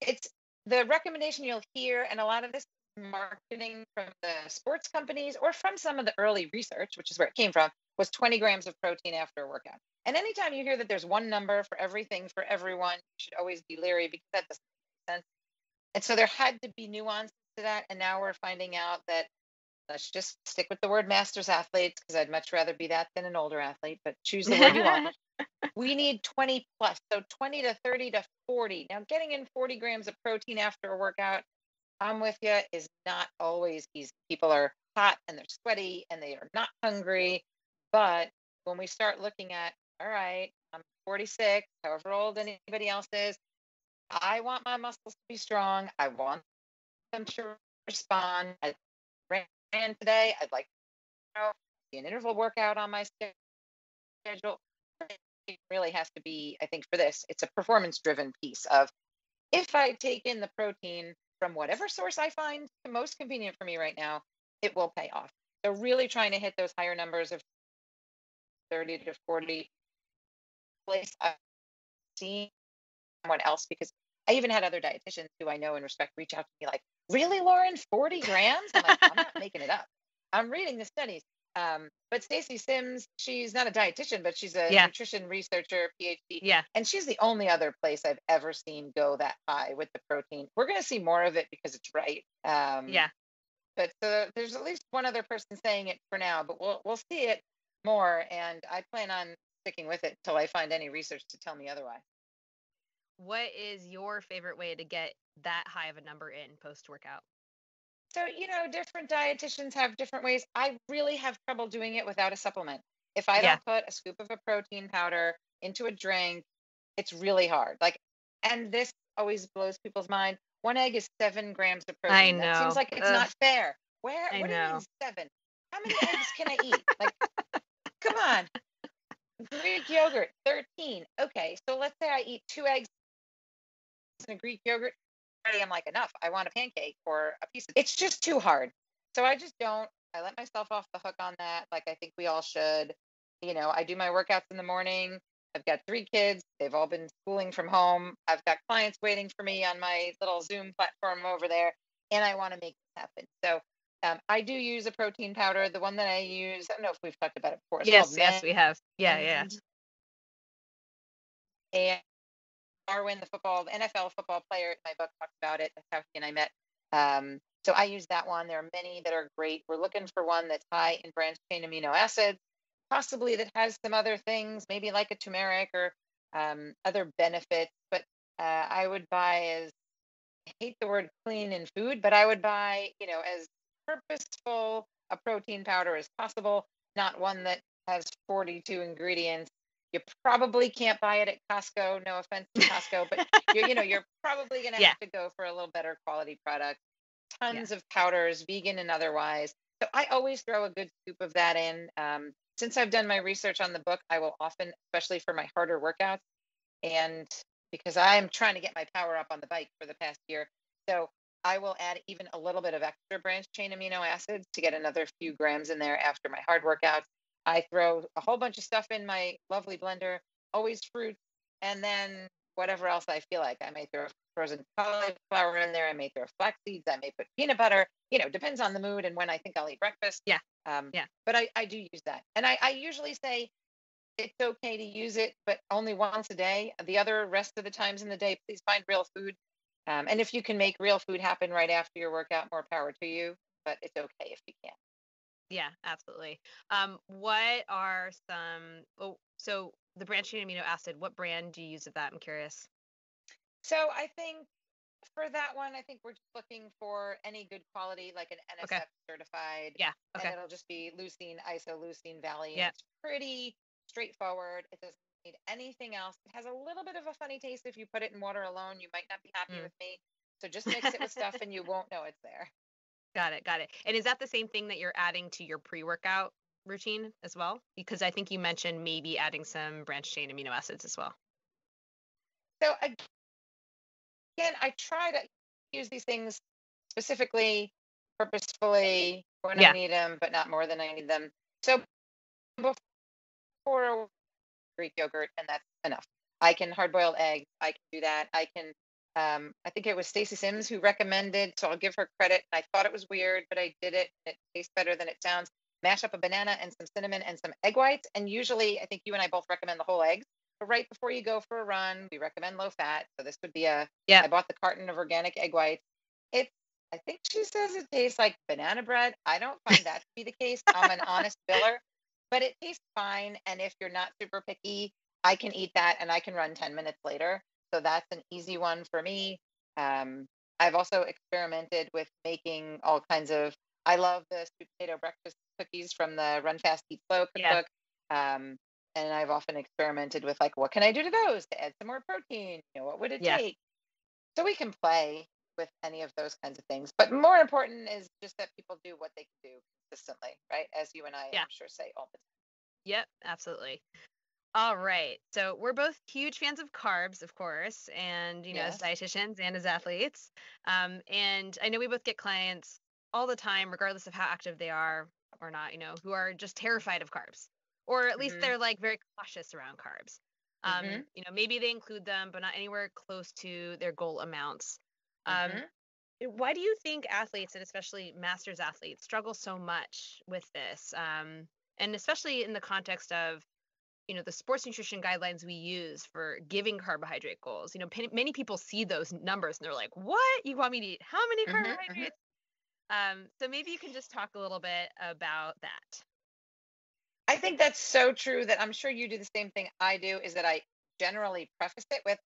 It's the recommendation you'll hear, and a lot of this marketing from the sports companies or from some of the early research, which is where it came from, was 20 grams of protein after a workout. And anytime you hear that there's one number for everything for everyone, you should always be leery because that doesn't make sense. And so there had to be nuance to that. And now we're finding out that let's just stick with the word masters athletes because I'd much rather be that than an older athlete, but choose the word you want. We need 20 plus, so 20 to 30 to 40. Now, getting in 40 grams of protein after a workout, I'm with you, is not always easy. People are hot and they're sweaty and they are not hungry. But when we start looking at, all right, I'm 46, however old anybody else is, I want my muscles to be strong. I want them to respond. I ran today. I'd like to know, an interval workout on my schedule. It really has to be, I think, for this, it's a performance driven piece of if I take in the protein from whatever source I find the most convenient for me right now, it will pay off. So really trying to hit those higher numbers of 30 to 40 place. I've seen someone else because I even had other dietitians who I know and respect reach out to me like, really, Lauren, 40 grams? I'm like, I'm not making it up. I'm reading the studies. But Stacy Sims, she's not a dietitian, but she's a Yeah. nutrition researcher, PhD. Yeah. And she's the only other place I've ever seen go that high with the protein. We're going to see more of it because it's right. Yeah. But there's at least one other person saying it for now, but we'll see it more. And I plan on sticking with it until I find any research to tell me otherwise. What is your favorite way to get that high of a number in post workout? So, different dietitians have different ways. I really have trouble doing it without a supplement. If I Yeah. don't put a scoop of a protein powder into a drink, it's really hard. Like, and this always blows people's mind. One egg is 7 grams of I protein. That seems know. like it's Ugh, not fair. I What do you mean know. seven? How many eggs can I eat? Like, come on. Greek yogurt, 13. Okay, so let's say I eat 2 eggs in a Greek yogurt. Already I'm like, enough. I want a pancake or a piece of it's just too hard. So I just don't. I let myself off the hook on that. Like I think we all should. I do my workouts in the morning. I've got 3 kids. They've all been schooling from home. I've got clients waiting for me on my little Zoom platform over there, and I want to make this happen. So I do use a protein powder. The one that I use, I don't know if we've talked about it before. It's called Yes, yes, we have. Yeah, yeah. Mend, and Darwin, the NFL football player in my book, talks about it. That's how he and I met. So I use that one. There are many that are great. We're looking for one that's high in branched chain amino acids, possibly that has some other things, maybe like a turmeric or other benefits. But I would buy as I hate the word clean in food, but I would buy, as purposeful a protein powder as possible, not one that has 42 ingredients. You probably can't buy it at Costco. No offense to Costco, but you're probably going to Yeah. have to go for a little better quality product. Yeah. Tons of powders, vegan and otherwise. So I always throw a good scoop of that in. Since I've done my research on the book, I will often, especially for my harder workouts, and because I'm trying to get my power up on the bike for the past year. So I will add even a little bit of extra branched chain amino acids to get another few grams in there after my hard workouts. I throw a whole bunch of stuff in my lovely blender, always fruits, and then whatever else I feel like. I may throw frozen cauliflower in there. I may throw flax seeds. I may put peanut butter. Depends on the mood and when I think I'll eat breakfast. Yeah. Yeah. But I do use that. And I usually say it's okay to use it, but only once a day. The other rest of the times in the day, please find real food. And if you can make real food happen right after your workout, more power to you. But it's okay if you can't. Yeah, absolutely. What are so the branched chain amino acid, what brand do you use of that? I'm curious. So I think for that one, I think we're just looking for any good quality, like an Okay. NSF certified, Yeah. and Okay. it'll just be leucine, leucine, valine. Yeah. It's pretty straightforward. It doesn't need anything else. It has a little bit of a funny taste if you put it in water alone. You might not be happy Mm. with me. So just mix it with stuff and you won't know it's there. Got it, got it. And is that the same thing that you're adding to your pre-workout routine as well? Because I think you mentioned maybe adding some branched chain amino acids as well. So again, I try to use these things specifically, purposefully when I Yeah. need them, but not more than I need them. So before Greek yogurt, and that's enough. I can hard boiled eggs. I can do that. I can. I think it was Stacy Sims who recommended, so I'll give her credit. I thought it was weird, but I did it. It tastes better than it sounds. Mash up a banana and some cinnamon and some egg whites. And usually, I think you and I both recommend the whole eggs. But right before you go for a run, we recommend low fat. So this would be Yeah. I bought the carton of organic egg whites. It, I think she says it tastes like banana bread. I don't find that to be the case. I'm an honest biller, but it tastes fine. And if you're not super picky, I can eat that and I can run 10 minutes later. So that's an easy one for me. Um, I've also experimented with making all kinds of, I love the sweet potato breakfast cookies from the Run Fast Eat Slow Yeah. cookbook. And I've often experimented with like, what can I do to those to add some more protein? What would it Yeah. take? So we can play with any of those kinds of things. But more important is just that people do what they can do consistently, right? As you and I, Yeah. I'm sure, say all the Yep, absolutely. All right. So we're both huge fans of carbs, of course, and time. as Yes. dietitians and as athletes. And I know we both get clients all the time, regardless of how active they are or not, who are just terrified of carbs, or at least Mm-hmm. they're like very cautious around carbs. Mm-hmm. Maybe they include them, but not anywhere close to their goal amounts. Um, Mm-hmm. why do you think athletes, and especially masters athletes, struggle so much with this? And especially in the context of the sports nutrition guidelines we use for giving carbohydrate goals. Many people see those numbers and they're like, "What? You want me to eat how many Mm-hmm. Mm-hmm. carbohydrates?" So maybe you can just talk a little bit about that. I think that's so true that I'm sure you do the same thing I do, is that I generally preface it with,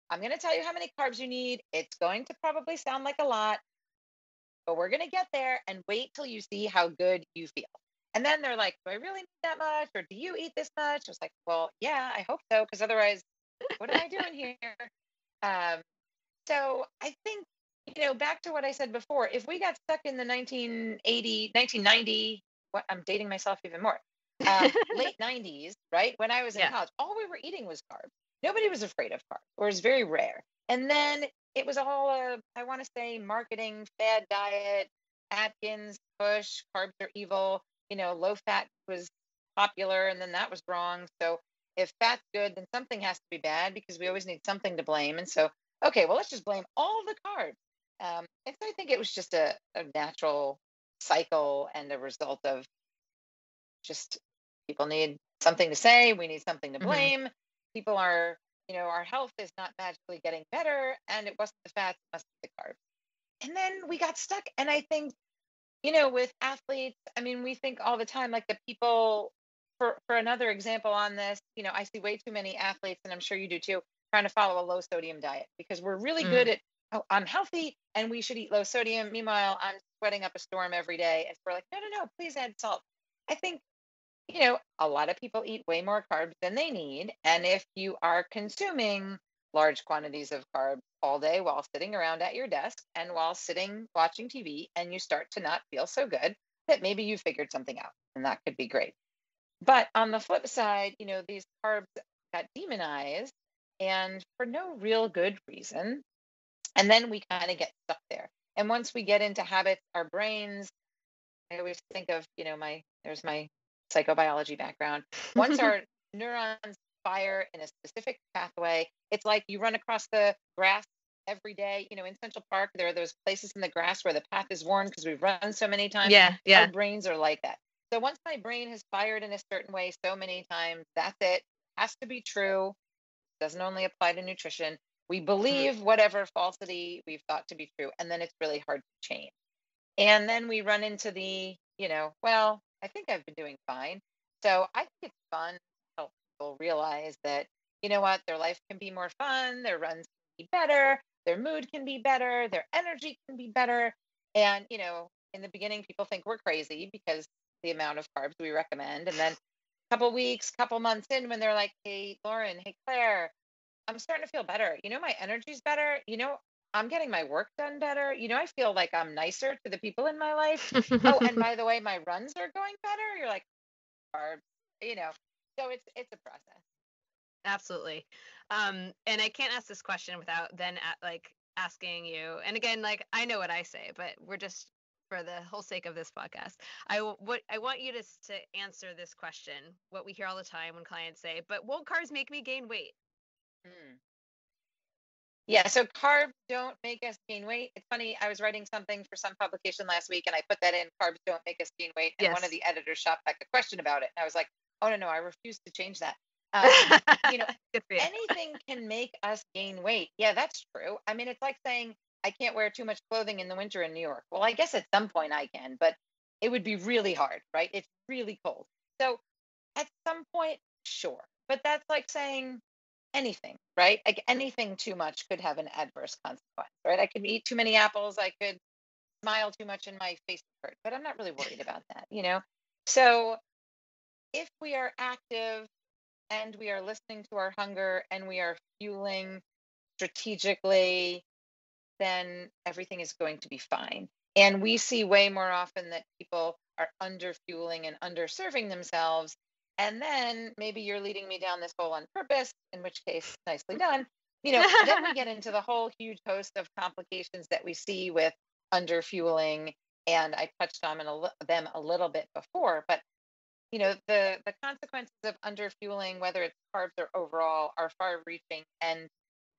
I'm going to tell you how many carbs you need. It's going to probably sound like a lot, but we're going to get there and wait till you see how good you feel. And then they're like, do I really need that much? Or do you eat this much? I was like, well, yeah, I hope so. Because otherwise, what am I doing here? Um, so I think, back to what I said before, if we got stuck in the 1980, 1990, what I'm dating myself even more, late 90s, right? When I was in Yeah. college, all we were eating was carbs. Nobody was afraid of carbs, or it was very rare. And then it was all I want to say, marketing, fad diet, Atkins, push, carbs are evil. Low fat was popular, and then that was wrong. So if fat's good, then something has to be bad because we always need something to blame. And so, okay, well, let's just blame all the carbs. And so I think it was just a natural cycle and a result of just people need something to say. We need something to Hmm. blame. People are, our health is not magically getting better. And it wasn't the fat, it must be the carbs. And then we got stuck. And I think, with athletes, I mean, we think all the time, like the people, for another example on this, I see way too many athletes, and I'm sure you do too, trying to follow a low sodium diet because we're really good Mm. at, oh, I'm healthy and we should eat low sodium. Meanwhile, I'm sweating up a storm every day. And we're like, no, no, no, please add salt. I think, a lot of people eat way more carbs than they need. And if you are consuming large quantities of carbs all day while sitting around at your desk and while sitting watching TV, and you start to not feel so good, that maybe you figured something out, and that could be great. But on the flip side, these carbs got demonized and for no real good reason. And then we kind of get stuck there. And once we get into habits, our brains, I always think of, there's my psychobiology background. Once our neurons fire in a specific pathway, it's like you run across the grass every day. In Central Park, there are those places in the grass where the path is worn because we've run so many times. Yeah, Our yeah. brains are like that. So once my brain has fired in a certain way so many times, that's it. Has to be true. Doesn't only apply to nutrition. We Mhm. believe whatever falsity we've thought to be true, and then it's really hard to change. And then we run into the, well, I think I've been doing fine. So I think it's fun to help people realize that, what, their life can be more fun, their runs can be better, their mood can be better, their energy can be better. And, in the beginning, people think we're crazy because the amount of carbs we recommend. And then a couple weeks, couple months in, when they're like, hey, Lauren, hey, Claire, I'm starting to feel better. My energy's better. I'm getting my work done better. I feel like I'm nicer to the people in my life. Oh, and by the way, my runs are going better. You're like, carbs, you know. So it's a process. Absolutely. And I can't ask this question without then like asking you. And again, like I know what I say, but we're just for the whole sake of this podcast. What I want you to answer this question. What we hear all the time when clients say, "But won't carbs make me gain weight?" Mm. Yeah, so carbs don't make us gain weight. It's funny, I was writing something for some publication last week and I put that in, carbs don't make us gain weight. And one of Yes. the editors shot back a question about it. And I was like, oh, no, no, I refuse to change that. Um, you know, Good for you. anything can make us gain weight. Yeah, that's true. I mean, it's like saying I can't wear too much clothing in the winter in New York. Well, I guess at some point I can, but it would be really hard, right? It's really cold. So at some point, sure. But that's like saying anything, right? Like anything too much could have an adverse consequence, right? I could eat too many apples. I could smile too much and my face hurt, but I'm not really worried about that. So if we are active and we are listening to our hunger and we are fueling strategically, then everything is going to be fine. And we see way more often that people are under fueling and underserving themselves. And then maybe you're leading me down this hole on purpose, in which case, nicely done. Then we get into the whole huge host of complications that we see with under fueling. And I touched on them a little bit before, but the consequences of underfueling, whether it's carbs or overall, are far reaching and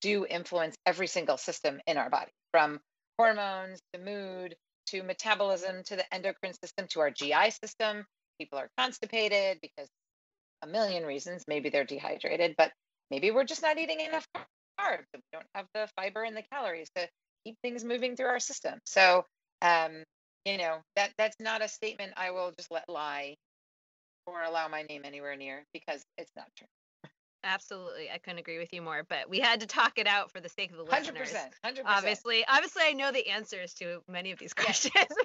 do influence every single system in our body, from hormones to mood to metabolism to the endocrine system to our GI system. People are constipated because a million reasons. Maybe they're dehydrated, but maybe we're just not eating enough carbs. We don't have the fiber and the calories to keep things moving through our system. So, that's not a statement I will just let lie or allow my name anywhere near, because it's not true. Absolutely. I couldn't agree with you more, but we had to talk it out for the sake of the listeners. 100%. 100%. Obviously I know the answers to many of these Yes. questions,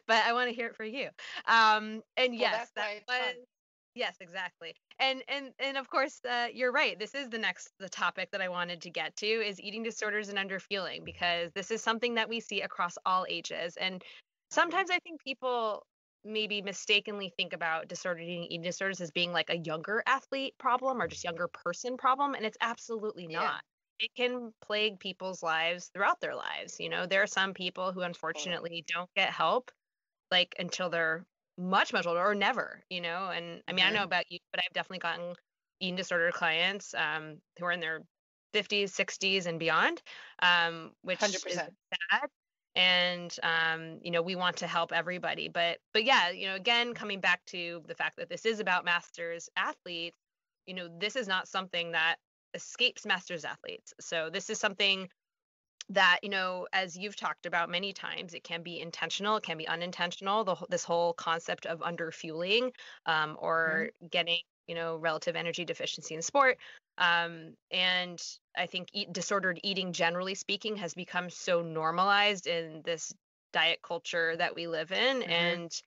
but I want to hear it for you. And Well, yes, that's that why it's was fun. yes, exactly. And of course, you're right. This is the topic that I wanted to get to is eating disorders and underfueling, because this is something that we see across all ages. And Hmm. sometimes I think people maybe mistakenly think about disordered eating disorders as being like a younger athlete problem or just younger person problem, and it's absolutely Yeah, not. It can plague people's lives throughout their lives. There are some people who totally. unfortunately don't get help like until they're much much older or never. And I mean, I know Hmm. about you, but I've definitely gotten eating disorder clients who are in their 50s 60s and beyond, which is 100%. sad. And we want to help everybody, but yeah, again, coming back to the fact that this is about masters athletes, this is not something that escapes masters athletes. So this is something that, as you've talked about many times, it can be intentional, it can be unintentional. This whole concept of underfueling, Hmm. or getting, relative energy deficiency in sport. And I think disordered eating, generally speaking, has become so normalized in this diet culture that we live in. Hmm. And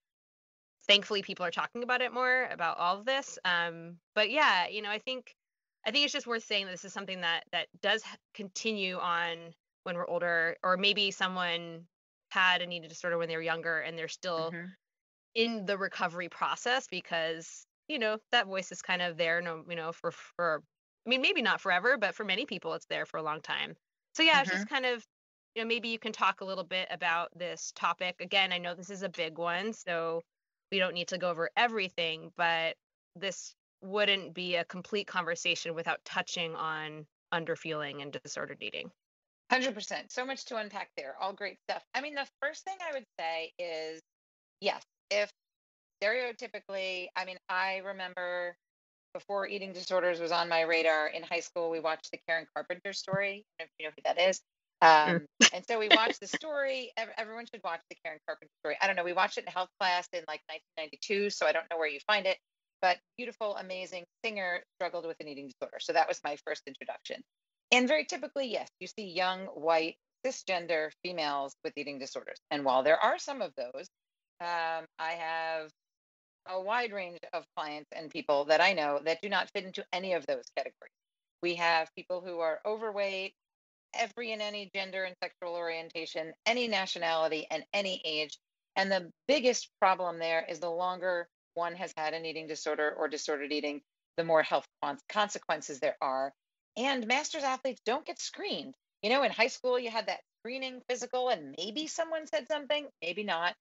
thankfully, people are talking about it more, about all of this. But yeah, I think it's just worth saying that this is something that does continue on when we're older, or maybe someone had an eating disorder when they were younger and they're still Hmm. in the recovery process, because that voice is kind of there, no, for I mean, maybe not forever, but for many people it's there for a long time. So yeah, it's just Hmm. kind of, maybe you can talk a little bit about this topic. Again, I know this is a big one, so we don't need to go over everything, but this wouldn't be a complete conversation without touching on underfueling and disordered eating. 100%. So much to unpack there. All great stuff. I mean, the first thing I would say is yes, if stereotypically, I mean, I remember before eating disorders was on my radar in high school, we watched the Karen Carpenter story. I don't know if you know who that is. Mm. And so we watched the story. Everyone should watch the Karen Carpenter story. I don't know. We watched it in health class in like 1992. So I don't know where you find it, but beautiful, amazing singer struggled with an eating disorder. So that was my first introduction. And very typically, yes, you see young, white, cisgender females with eating disorders. And while there are some of those, I have a wide range of clients and people that I know that do not fit into any of those categories. We have people who are overweight, every and any gender and sexual orientation, any nationality, and any age. And the biggest problem there is the longer one has had an eating disorder or disordered eating, the more health consequences there are. And masters athletes don't get screened. In high school, you had that screening physical, and maybe someone said something, maybe not.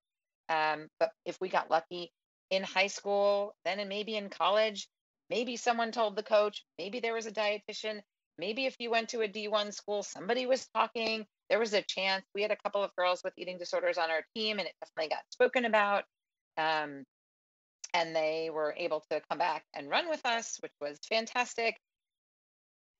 But if we got lucky in high school, then and maybe in college, maybe someone told the coach, maybe there was a dietitian, maybe if you went to a D1 school, somebody was talking. There was a chance. We had a couple of girls with eating disorders on our team, and it definitely got spoken about. Um, and they were able to come back and run with us, which was fantastic.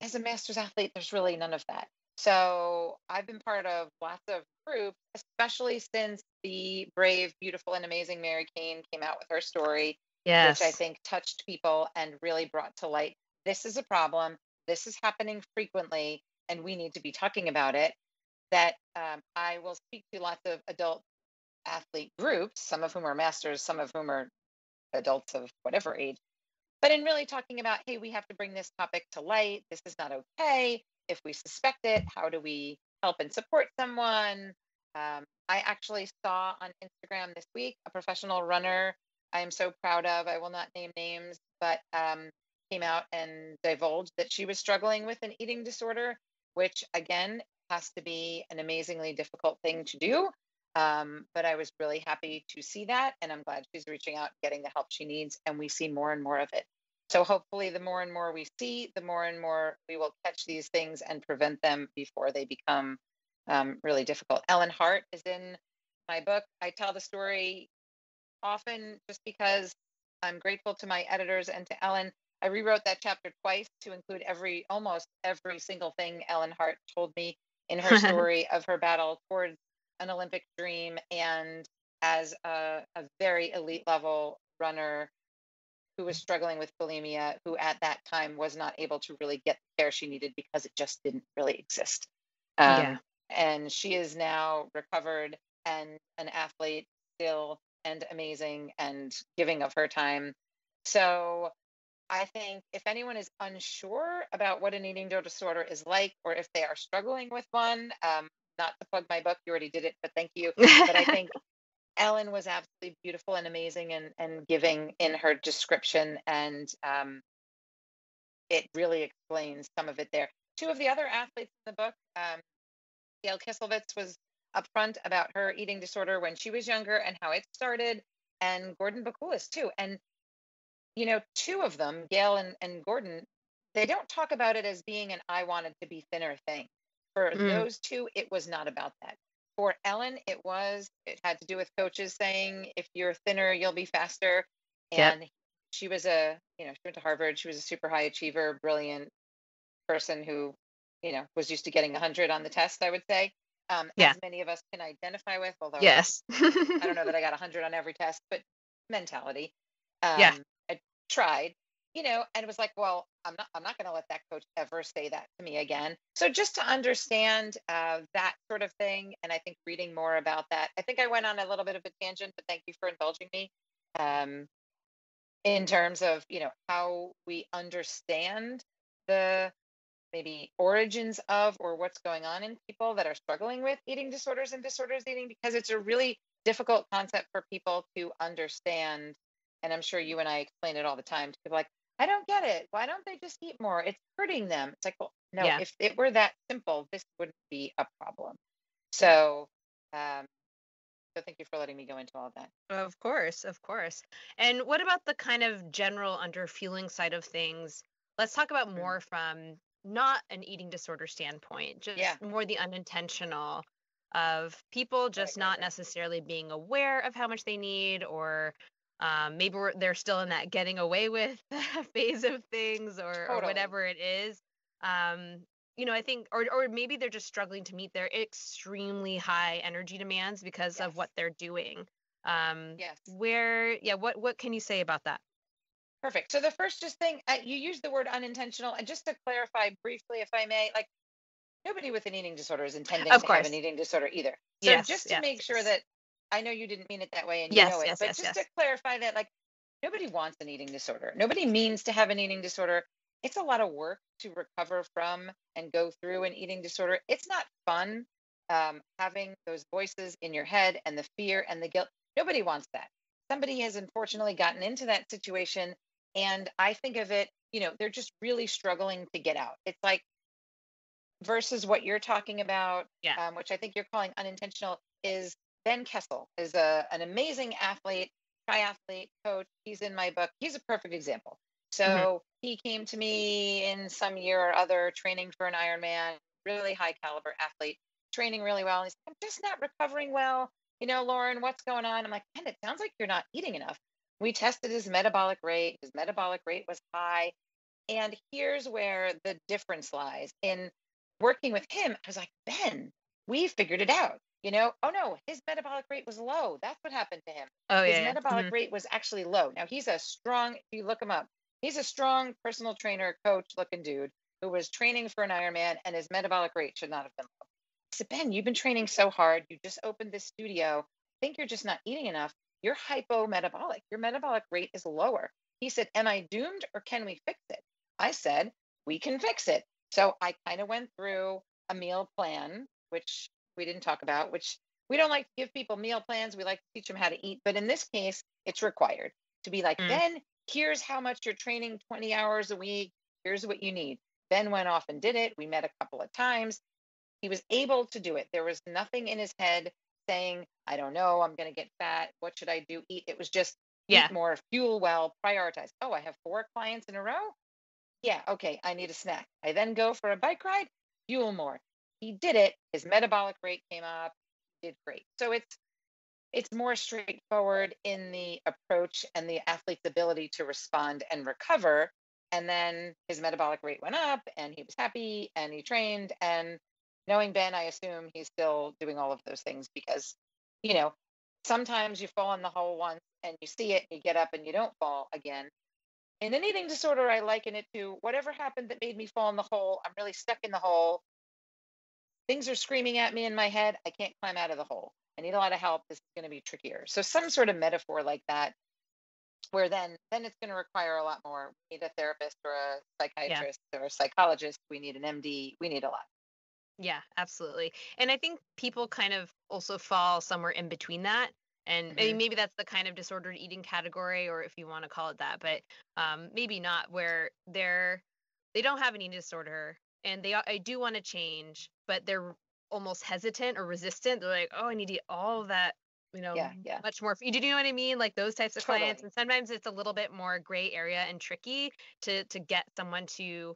As a master's athlete, there's really none of that. So I've been part of lots of groups, especially since the brave, beautiful, and amazing Mary Kane came out with her story, which I Yes. think touched people and really brought to light this is a problem. This is happening frequently, and we need to be talking about it. That I will speak to lots of adult athlete groups, some of whom are masters, some of whom are adults of whatever age, but in really talking about, hey, we have to bring this topic to light. This is not okay. If we suspect it, how do we help and support someone? I actually saw on Instagram this week a professional runner I am so proud of. I will not name names, but came out and divulged that she was struggling with an eating disorder, which again has to be an amazingly difficult thing to do. But I was really happy to see that. And I'm glad she's reaching out, getting the help she needs. And we see more and more of it. So hopefully, the more and more we see, the more and more we will catch these things and prevent them before they become really difficult. Ellen Hart is in my book. I tell the story often just because I'm grateful to my editors and to Ellen. I rewrote that chapter twice to include almost every single thing Ellen Hart told me in her story of her battle towards an Olympic dream, and as a very elite level runner who was struggling with bulimia, who at that time was not able to really get the care she needed because it just didn't really exist. Yeah. And she is now recovered and an athlete still, and amazing and giving of her time. So I think if anyone is unsure about what an eating disorder is like, or if they are struggling with one, not to plug my book, you already did it, but thank you. But I think Ellen was absolutely beautiful and amazing and giving in her description, and it really explains some of it there. Two of the other athletes in the book, Gail Kiselowitz was upfront about her eating disorder when she was younger and how it started, and Gordon Bakulis too. And two of them, Gail and Gordon, they don't talk about it as being an I wanted to be thinner thing. For Mm, those two, it was not about that. For Ellen, it had to do with coaches saying, if you're thinner, you'll be faster. yep. And she she went to Harvard. She was a super high achiever, brilliant person who, was used to getting 100 on the test, I would say, Yeah. as many of us can identify with, although Yes. I don't know that I got 100 on every test, but mentality. Yeah. I tried, and it was like, well, I'm not going to let that coach ever say that to me again. So just to understand that sort of thing, and I think reading more about that, I think I went on a little bit of a tangent, but thank you for indulging me. Um, in terms of, how we understand the maybe origins of or what's going on in people that are struggling with eating disorders and disorders eating, because it's a really difficult concept for people to understand. And I'm sure you and I explain it all the time to people, like, I don't get it. Why don't they just eat more? It's hurting them. It's like, well, no, Yeah. if it were that simple, this wouldn't be a problem. So, um, so thank you for letting me go into all of that. Of course, of course. And what about the kind of general underfueling side of things? Let's talk about Mm. more from not an eating disorder standpoint, Yeah, just more the unintentional of people just not right. necessarily being aware of how much they need, or maybe they're still in that getting away with phase of things, or Totally. whatever it is. Um, I think, or maybe they're just struggling to meet their extremely high energy demands because of Yes. what they're doing. Yes. Yeah, what can you say about that? Perfect. So the first just thing, you use the word unintentional, and just to clarify briefly, if I may, like, nobody with an eating disorder is intending Of to have an course. eating disorder either. So Yes, just to yes, make sure yes. that I know you didn't mean it that way and you know Yes, it, yes, but yes, just to yes. clarify that, like, nobody wants an eating disorder. Nobody means to have an eating disorder. it's a lot of work to recover from and go through an eating disorder. It's not fun, having those voices in your head and the fear and the guilt. Nobody wants that. Somebody has unfortunately gotten into that situation. And I think of it, they're just really struggling to get out. It's like versus what you're talking about, Yeah. which I think you're calling unintentional, is Ben Kessel is an amazing athlete, triathlete coach. He's in my book. He's a perfect example. Hmm. So he came to me in some year or other training for an Ironman, really high caliber athlete, training really well. And he's like, I'm just not recovering well. Lauren, what's going on? I'm like, man, it sounds like you're not eating enough. We tested his metabolic rate. His metabolic rate was high. And here's where the difference lies in working with him. I was like, Ben, we figured it out. Oh no, his metabolic rate was low. That's what happened to him. Oh His yeah, yeah. metabolic Hmm. rate was actually low. Now he's a strong, if you look him up, he's a strong personal trainer, coach looking dude who was training for an Ironman, and his metabolic rate should not have been low. I said, Ben, you've been training so hard. You just opened this studio. I think you're just not eating enough. You're hypometabolic. Your metabolic rate is lower. He said, am I doomed or can we fix it? I said, we can fix it. So I kind of went through a meal plan, which we didn't talk about, which we don't like to give people meal plans. We like to teach them how to eat. But in this case, it's required to be like, Mm. Ben, here's how much you're training 20 hours a week. Here's what you need. Ben went off and did it. We met a couple of times. He was able to do it. There was nothing in his head saying, I don't know, I'm going to get fat. What should I do? Eat. It was just eat Yeah. more, fuel well, prioritize. Oh, I have 4 clients in a row. Yeah, okay, I need a snack. I then go for a bike ride, fuel more. He did it. His metabolic rate came up, did great. So it's more straightforward in the approach and the athlete's ability to respond and recover. And then his metabolic rate went up and he was happy and he trained. And knowing Ben, I assume he's still doing all of those things because, you know, sometimes you fall in the hole once and you see it, and you get up and you don't fall again. In an eating disorder, I liken it to whatever happened that made me fall in the hole. I'm really stuck in the hole. Things are screaming at me in my head. I can't climb out of the hole. I need a lot of help. This is going to be trickier. So some sort of metaphor like that, where then it's going to require a lot more. We need a therapist or a Yeah. psychiatrist or a psychologist. We need an MD. We need a lot. Yeah, absolutely. And I think people kind of also fall somewhere in between that. And Hmm. maybe that's the kind of disordered eating category, or if you want to call it that, but maybe not, where they don't have an eating disorder and I do want to change, but they're almost hesitant or resistant. They're like, oh, I need to eat all of that, Yeah, yeah, much more. Do you know what I mean? Like those types of clients. totally. And sometimes it's a little bit more gray area and tricky to get someone to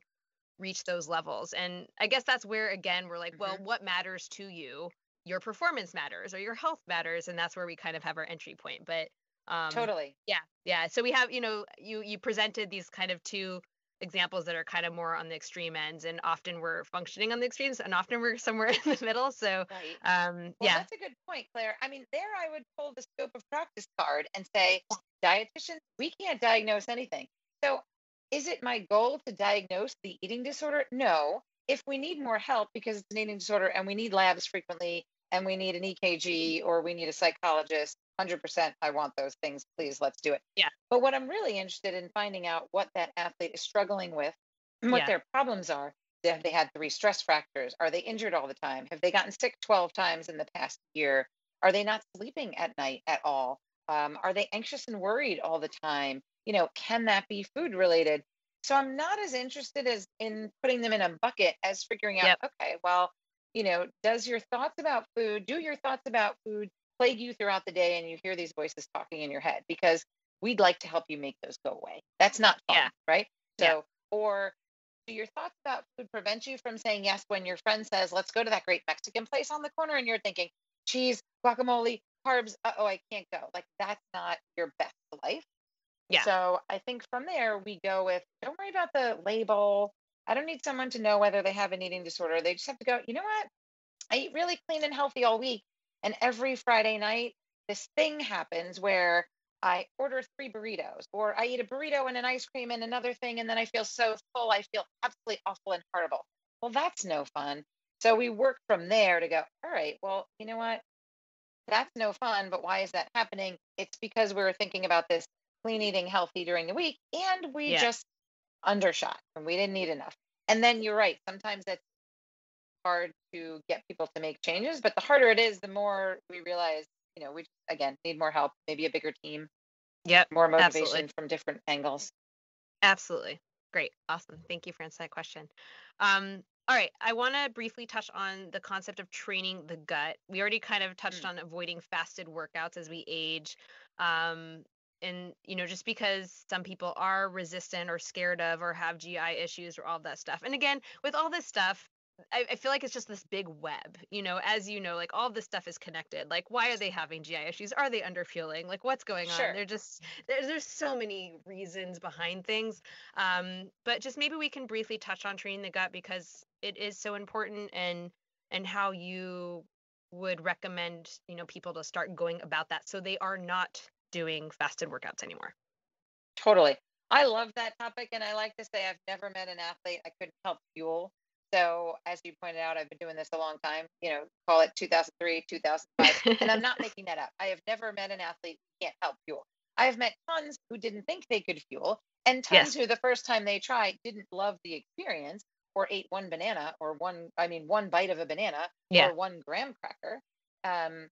reach those levels. And I guess that's where, again, we're like, well, Hmm. what matters to you? Your performance matters or your health matters. And that's where we kind of have our entry point. But Totally. yeah, yeah. So we have, you presented these kind of two examples that are kind of more on the extreme ends, and often we're functioning on the extremes and often we're somewhere in the middle. So Right. Well, yeah. that's a good point, Claire. I mean, there I would pull the scope of practice card and say, dietitians, we can't diagnose anything. So, is it my goal to diagnose the eating disorder? No. If we need more help because it's an eating disorder and we need labs frequently and we need an EKG or we need a psychologist, 100% I want those things. Please, let's do it. Yeah. But what I'm really interested in finding out what that athlete is struggling with and what Yeah. their problems are. Have they had 3 stress fractures? Are they injured all the time? Have they gotten sick 12 times in the past year? Are they not sleeping at night at all? Are they anxious and worried all the time? Can that be food related? So I'm not as interested as in putting them in a bucket as figuring out, Yep. okay, well, does your thoughts about food, do your thoughts about food plague you throughout the day and you hear these voices talking in your head? Because we'd like to help you make those go away. That's not Yeah. fun, right? Yeah. So, or do your thoughts about food prevent you from saying yes when your friend says, let's go to that great Mexican place on the corner? And you're thinking, cheese, guacamole, carbs. Oh, I can't go. Like, that's not your best life. Yeah. So I think from there, we go with don't worry about the label. I don't need someone to know whether they have an eating disorder. They just have to go, you know what? I eat really clean and healthy all week. And every Friday night, this thing happens where I order 3 burritos, or I eat a burrito and an ice cream and another thing. And then I feel so full. I feel absolutely awful and horrible. Well, that's no fun. So we work from there to go, all right, well, you know what? That's no fun. But why is that happening? It's because we were thinking about this clean eating healthy during the week. And we Yeah. just undershot and we didn't eat enough. And then you're right. Sometimes it's hard to get people to make changes, but the harder it is, the more we realize, we again need more help, maybe a bigger team, Yep, more absolutely. motivation from different angles. Absolutely. Great. Awesome. Thank you for answering that question. All right. I want to briefly touch on the concept of training the gut. We already kind of touched Mm, on avoiding fasted workouts as we age. Um, and, just because some people are resistant or scared of or have GI issues or all that stuff. And again, with all this stuff, I feel like it's just this big web, as like all this stuff is connected. Like, why are they having GI issues? Are they underfueling? Like, what's going on? sure. They're just, there's so many reasons behind things. But just maybe we can briefly touch on training the gut because it is so important, and how you would recommend, people to start going about that so they are not doing fasted workouts anymore. Totally. I love that topic. And I like to say I've never met an athlete I couldn't help fuel. So, as you pointed out, I've been doing this a long time, call it 2003, 2005. And I'm not making that up. I have never met an athlete who can't help fuel. I have met tons who didn't think they could fuel, and tons Yes. who the first time they tried didn't love the experience or ate one banana or one bite of a banana Yeah. or one graham cracker. Um,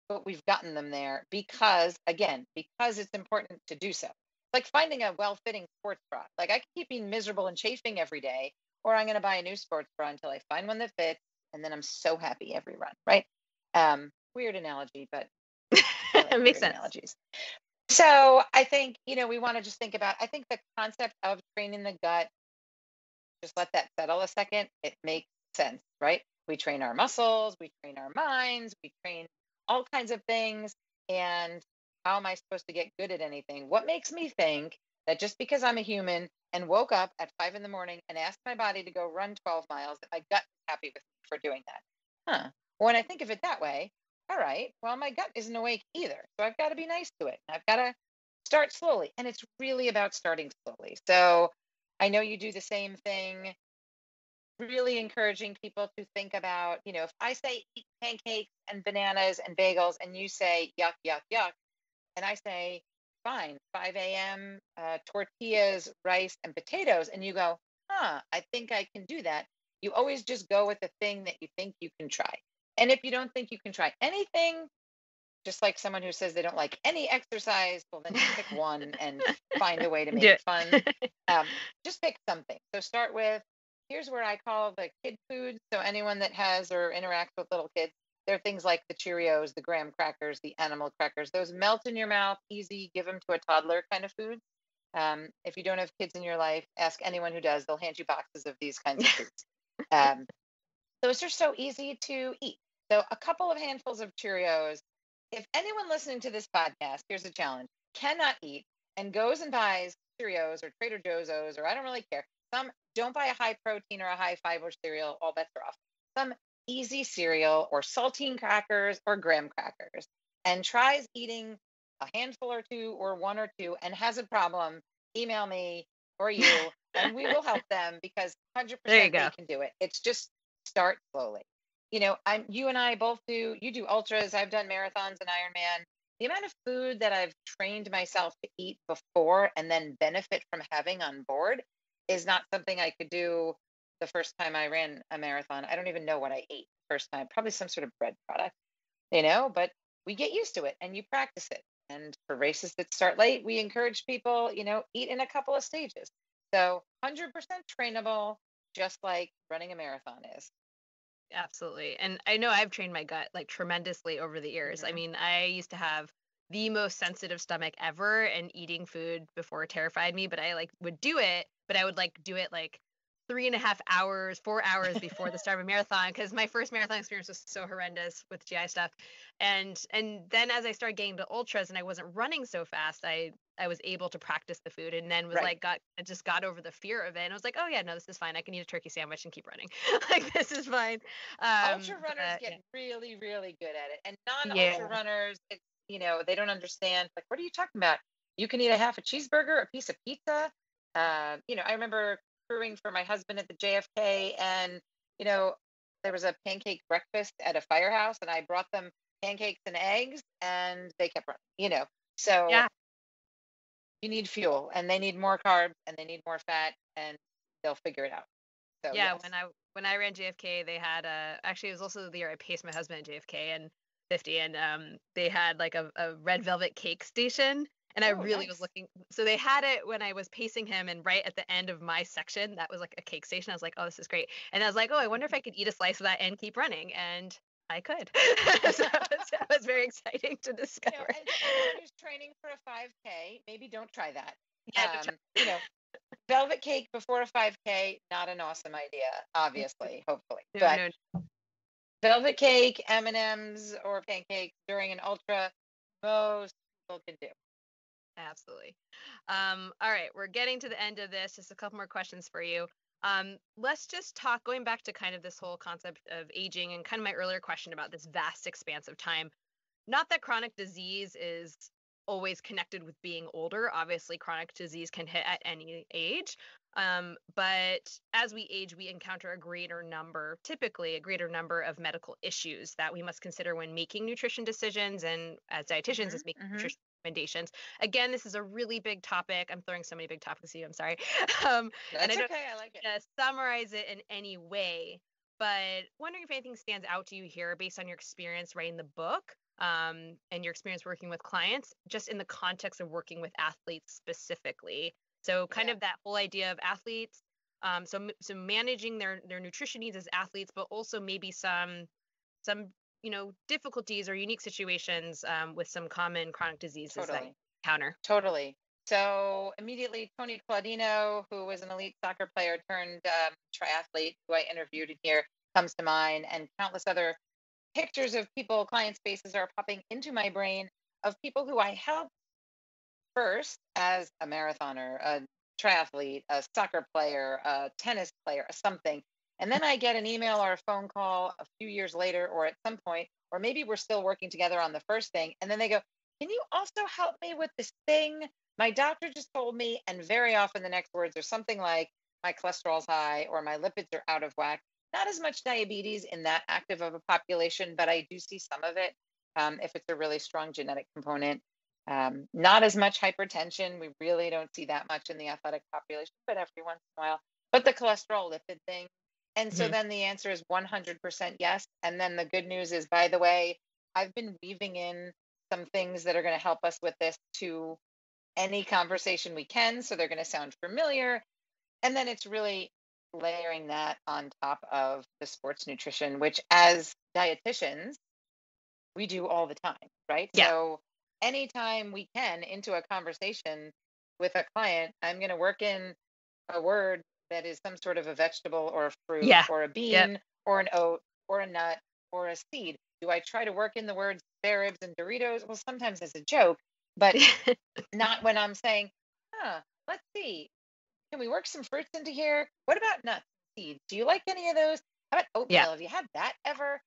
but we've gotten them there because it's important to do so. Like finding a well-fitting sports bra. Like I can keep being miserable and chafing every day, or I'm going to buy a new sports bra until I find one that fits, and then I'm so happy every run, right? Weird analogy, but I like It makes weird sense. analogies. So I think, we want to just think about, I think the concept of training the gut, just let that settle a second. It makes sense, right? We train our muscles, we train our minds, we train all kinds of things. And how am I supposed to get good at anything? What makes me think that just because I'm a human and woke up at 5 in the morning and asked my body to go run 12 miles, that my gut is happy with me for doing that? Huh. When I think of it that way, all right, well, my gut isn't awake either. So I've got to be nice to it. I've got to start slowly. And it's really about starting slowly. So I know you do the same thing, really encouraging people to think about, if I say eat pancakes and bananas and bagels and you say yuck, yuck, yuck, and I say, fine, 5 a.m., tortillas, rice, and potatoes, and you go, I think I can do that. You always just go with the thing that you think you can try. And if you don't think you can try anything, just like someone who says they don't like any exercise, well, then just pick one and find a way to make Do it fun. it. Just pick something. So start with, here's where I call the kid food. So anyone that has or interacts with little kids, there are things like the Cheerios, the graham crackers, the animal crackers. Those melt in your mouth, easy, give them to a toddler kind of food. If you don't have kids in your life, ask anyone who does. They'll hand you boxes of these kinds of foods. Um, those are so easy to eat. So a couple of handfuls of Cheerios. If anyone listening to this podcast, here's a challenge, cannot eat and goes and buys Cheerios or Trader Joe's or I don't really care. Don't buy a high protein or a high fiber cereal. All bets are off. Some easy cereal or saltine crackers or graham crackers and tries eating a handful or two or one or two and has a problem, email me or you and we will help them because There you 100% they go. can do it. It's just start slowly. You and I both you do ultras, I've done marathons and Ironman. The amount of food that I've trained myself to eat before and then benefit from having on board is not something I could do the first time I ran a marathon. I don't even know what I ate the first time, probably some sort of bread product, but we get used to it and you practice it. And for races that start late, we encourage people, eat in a couple of stages. So 100% trainable, just like running a marathon is. Absolutely. And I know I've trained my gut like tremendously over the years. I Mhm. mean, I used to have the most sensitive stomach ever, and eating food before terrified me, but I like would do it, but I would like do it like 3.5 hours, 4 hours before the start of a marathon because my first marathon experience was so horrendous with GI stuff. And then as I started getting to ultras and I wasn't running so fast, I was able to practice the food, and then was Right. like I just got over the fear of it, and I was like, oh yeah, no, this is fine. I can eat a turkey sandwich and keep running. Like this is fine. Ultra runners But get yeah. really, really good at it. And non-ultra Yeah. runners, they don't understand. Like, what are you talking about? You can eat a half a cheeseburger, a piece of pizza. I remember crewing for my husband at the JFK, and you know, there was a pancake breakfast at a firehouse, and I brought them pancakes and eggs, and they kept running. So Yeah. You need fuel, and they need more carbs, and they need more fat, and they'll figure it out. So Yeah, yes. when I ran JFK, they had actually it was also the year I paced my husband at JFK and 50, and they had like a red velvet cake station, and I Oh, really was nice. looking. So they had it when I was pacing him, and right at the end of my section, that was like a cake station. I was like, oh, this is great, and I was like, oh, I wonder if I could eat a slice of that and keep running, and I could. So that was very exciting to discover. As someone who's training for a 5K, maybe don't try that. Yeah, to try. Velvet cake before a 5K, not an awesome idea, obviously, hopefully. No, But no, velvet cake, M&Ms, or pancakes during an ultra, most people can do. absolutely. All right, we're getting to the end of this. Just a couple more questions for you. Let's just talk, going back to kind of this whole concept of aging and kind of my earlier question about this vast expanse of time. Not that chronic disease is always connected with being older. Obviously, chronic disease can hit at any age. But as we age, we encounter typically a greater number of medical issues that we must consider when making nutrition decisions and as dietitians Hmm. as making Hmm. nutrition recommendations. Again, this is a really big topic. I'm throwing so many big topics at you. I'm sorry. And I That's don't okay. I like it. summarize it in any way, but wondering if anything stands out to you here based on your experience writing the book, and your experience working with clients, just in the context of working with athletes specifically. So, kind Yeah, of that whole idea of athletes. So managing their nutrition needs as athletes, but also maybe some difficulties or unique situations with some common chronic diseases that you totally. encounter. Totally. So immediately, Tony Claudino, who was an elite soccer player turned triathlete, who I interviewed in here, comes to mind, and countless other pictures of people, clients' faces are popping into my brain of people who I helped first as a marathoner, a triathlete, a soccer player, a tennis player, something. And then I get an email or a phone call a few years later, or at some point, or maybe we're still working together on the first thing. And then they go, can you also help me with this thing? My doctor just told me. And very often the next words are something like, my cholesterol's high or my lipids are out of whack. Not as much diabetes in that active of a population, but I do see some of it if it's a really strong genetic component. Not as much hypertension. We really don't see that much in the athletic population, but every once in a while. But the cholesterol lipid thing. And so Hmm. then the answer is 100% yes. And then the good news is, by the way, I've been weaving in some things that are going to help us with this to any conversation we can. So they're going to sound familiar. And then it's really layering that on top of the sports nutrition, which as dietitians, we do all the time, right? Yeah, So anytime we can into a conversation with a client, I'm going to work in a word that is some sort of a vegetable or a fruit yeah, or a yep. bean or an oat or a nut or a seed. Do I try to work in the words spare ribs and Doritos? Well, sometimes as a joke, but not when I'm saying, let's see, can we work some fruits into here? What about nuts and seeds? Do you like any of those? How about Yeah, oatmeal? Have you had that ever?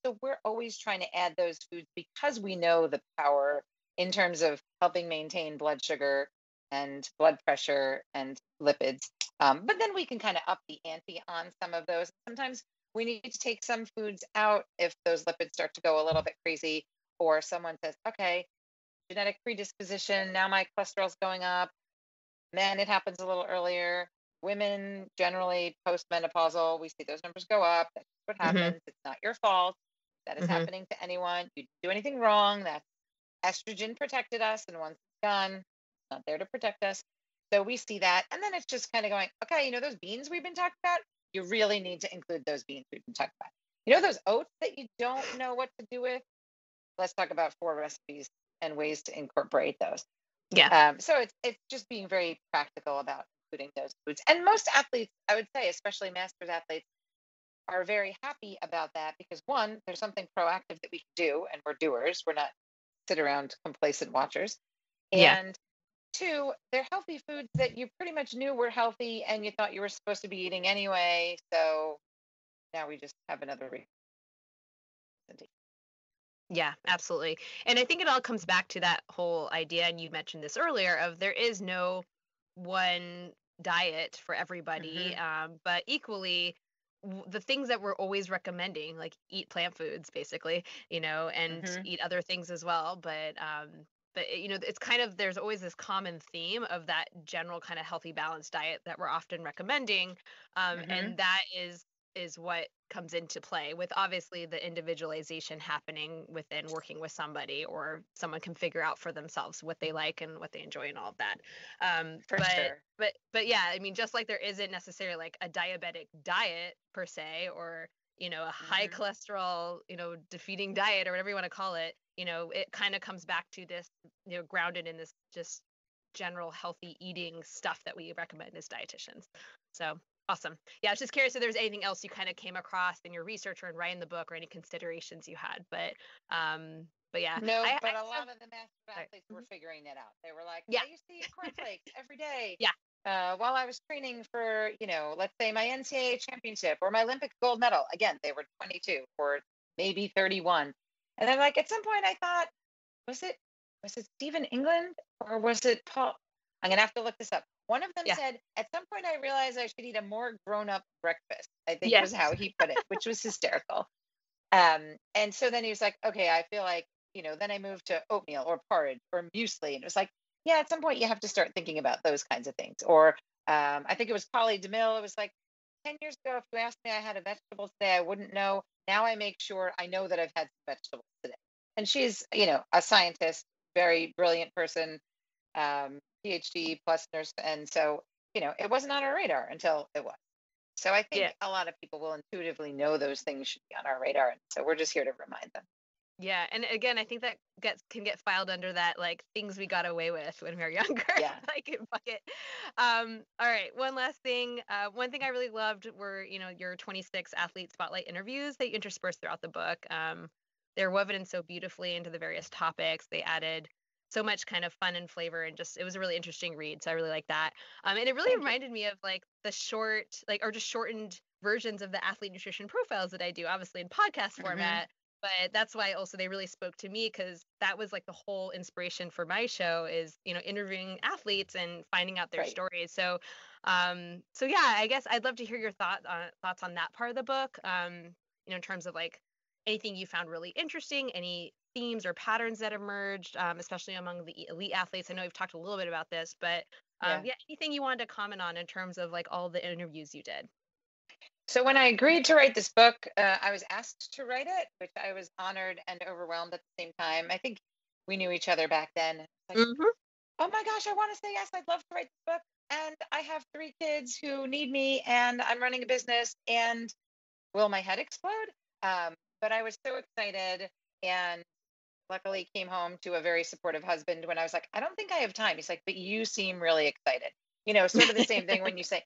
So we're always trying to add those foods because we know the power in terms of helping maintain blood sugar and blood pressure and lipids. But then we can kind of up the ante on some of those. Sometimes we need to take some foods out if those lipids start to go a little bit crazy, or someone says, okay, genetic predisposition, now my cholesterol's going up. Men, it happens a little earlier. Women, generally postmenopausal, we see those numbers go up. That's what hmm happens. It's not your fault. That is hmm happening to anyone. You didn't do anything wrong. That estrogen protected us, and once it's gone, it's not there to protect us. So we see that. And then it's just kind of going, okay, those beans we've been talking about, you really need to include those beans we've been talking about. Those oats that you don't know what to do with? Let's talk about 4 recipes and ways to incorporate those. yeah, So it's just being very practical about including those foods. And most athletes, I would say, especially masters athletes, are very happy about that because one, there's something proactive that we can do, and we're doers. We're not sit around complacent watchers. yeah. And two, they're healthy foods that you pretty much knew were healthy and you thought you were supposed to be eating anyway. So now we just have another reason to eat. Yeah, absolutely. And I think it all comes back to that whole idea, and you mentioned this earlier, of there is no one diet for everybody, Hmm. but equally, the things that we're always recommending, like eat plant foods, basically, and Hmm. eat other things as well. But but it's kind of, there's always this common theme of that general kind of healthy balanced diet that we're often recommending, Hmm. and that is what comes into play with obviously the individualization happening within working with somebody, or someone can figure out for themselves what they like and what they enjoy and all of that. For But sure. yeah, I mean, just like there isn't necessarily like a diabetic diet per se, or a high Hmm. cholesterol, defeating diet or whatever you want to call it, it kind of comes back to this, grounded in this just general healthy eating stuff that we recommend as dietitians. So awesome. Yeah, I was just curious if there's anything else you kind of came across in your research or in writing the book, or any considerations you had. But yeah, No, I but a have. lot of the master Sorry. athletes were figuring it out. They were like, Yeah. I used to eat cornflakes every day Yeah. while I was training for, let's say my NCAA championship or my Olympic gold medal. Again, they were 22 or maybe 31. And then like at some point I thought, was it Stephen England or was it Paul? I'm gonna have to look this up. One of them Yeah. said, at some point I realized I should eat a more grown-up breakfast, I think was Yes. how he put it, which was hysterical. And so then he was like, okay, I feel like, then I moved to oatmeal or porridge or muesli. And it was like, yeah, at some point you have to start thinking about those kinds of things. Or I think it was Polly DeMille. It was like 10 years ago, if you asked me I had a vegetable today, I wouldn't know. Now I make sure I know that I've had some vegetables today. And she's, a scientist, very brilliant person, PhD plus nurse. And so, it wasn't on our radar until it was. So I Yeah. think a lot of people will intuitively know those things should be on our radar. And so we're just here to remind them. Yeah, and again, I think that can get filed under that like things we got away with when we were younger, Yeah. like in bucket. All right, one last thing. One thing I really loved were your 26 athlete spotlight interviews that you interspersed throughout the book. They're woven in so beautifully into the various topics. They added so much kind of fun and flavor, and just it was a really interesting read. So I really like that. And it really Thank you. reminded me of like the short, like or just shortened versions of the athlete nutrition profiles that I do, obviously in podcast Hmm. format, but that's why also they really spoke to me, because that was like the whole inspiration for my show is interviewing athletes and finding out their Right. stories. So yeah, I guess I'd love to hear your thoughts on that part of the book, in terms of like anything you found really interesting, any themes or patterns that emerged, especially among the elite athletes. I know you've talked a little bit about this, but Yeah. yeah, anything you wanted to comment on in terms of like all the interviews you did. So when I agreed to write this book, I was asked to write it, which I was honored and overwhelmed at the same time. I think we knew each other back then. Like, Hmm. oh my gosh, I want to say yes. I'd love to write this book. And I have 3 kids who need me, and I'm running a business. And will my head explode? But I was so excited, and luckily came home to a very supportive husband when I was like, I don't think I have time. He's like, but you seem really excited. Sort of the same thing when you say,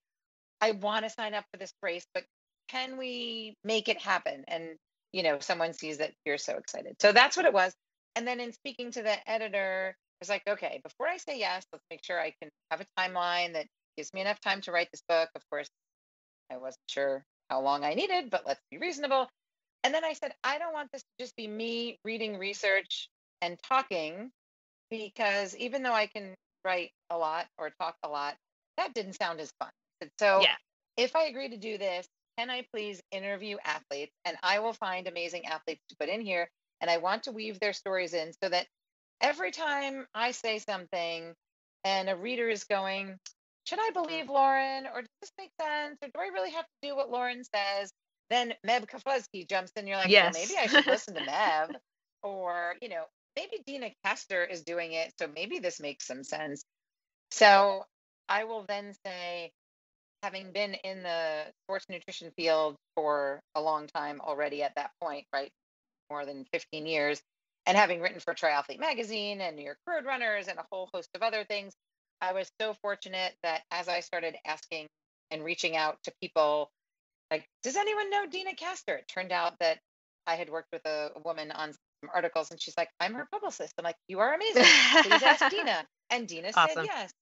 I want to sign up for this race, but can we make it happen? And, someone sees that you're so excited. So that's what it was. And then in speaking to the editor, I was like, okay, before I say yes, let's make sure I can have a timeline that gives me enough time to write this book. Of course, I wasn't sure how long I needed, but let's be reasonable. And then I said, I don't want this to just be me reading research and talking, because even though I can write a lot or talk a lot, that didn't sound as fun. And so Yeah. if I agree to do this, can I please interview athletes, and I will find amazing athletes to put in here. And I want to weave their stories in so that every time I say something and a reader is going, should I believe Lauren, or does this make sense? Or do I really have to do what Lauren says? Then Meb Keflezighi jumps in. You're like, well, maybe Yes. I should listen to Meb. Or, maybe Dina Kester is doing it. So maybe this makes some sense. So I will then say, having been in the sports nutrition field for a long time already at that point, right? More than 15 years, and having written for Triathlete Magazine and New York Road Runners and a whole host of other things, I was so fortunate that as I started asking and reaching out to people, like, does anyone know Dina Castor? It turned out that I had worked with a woman on some articles, and she's like, I'm her publicist. I'm like, you are amazing. Please ask Dina. And Dina said Awesome. yes.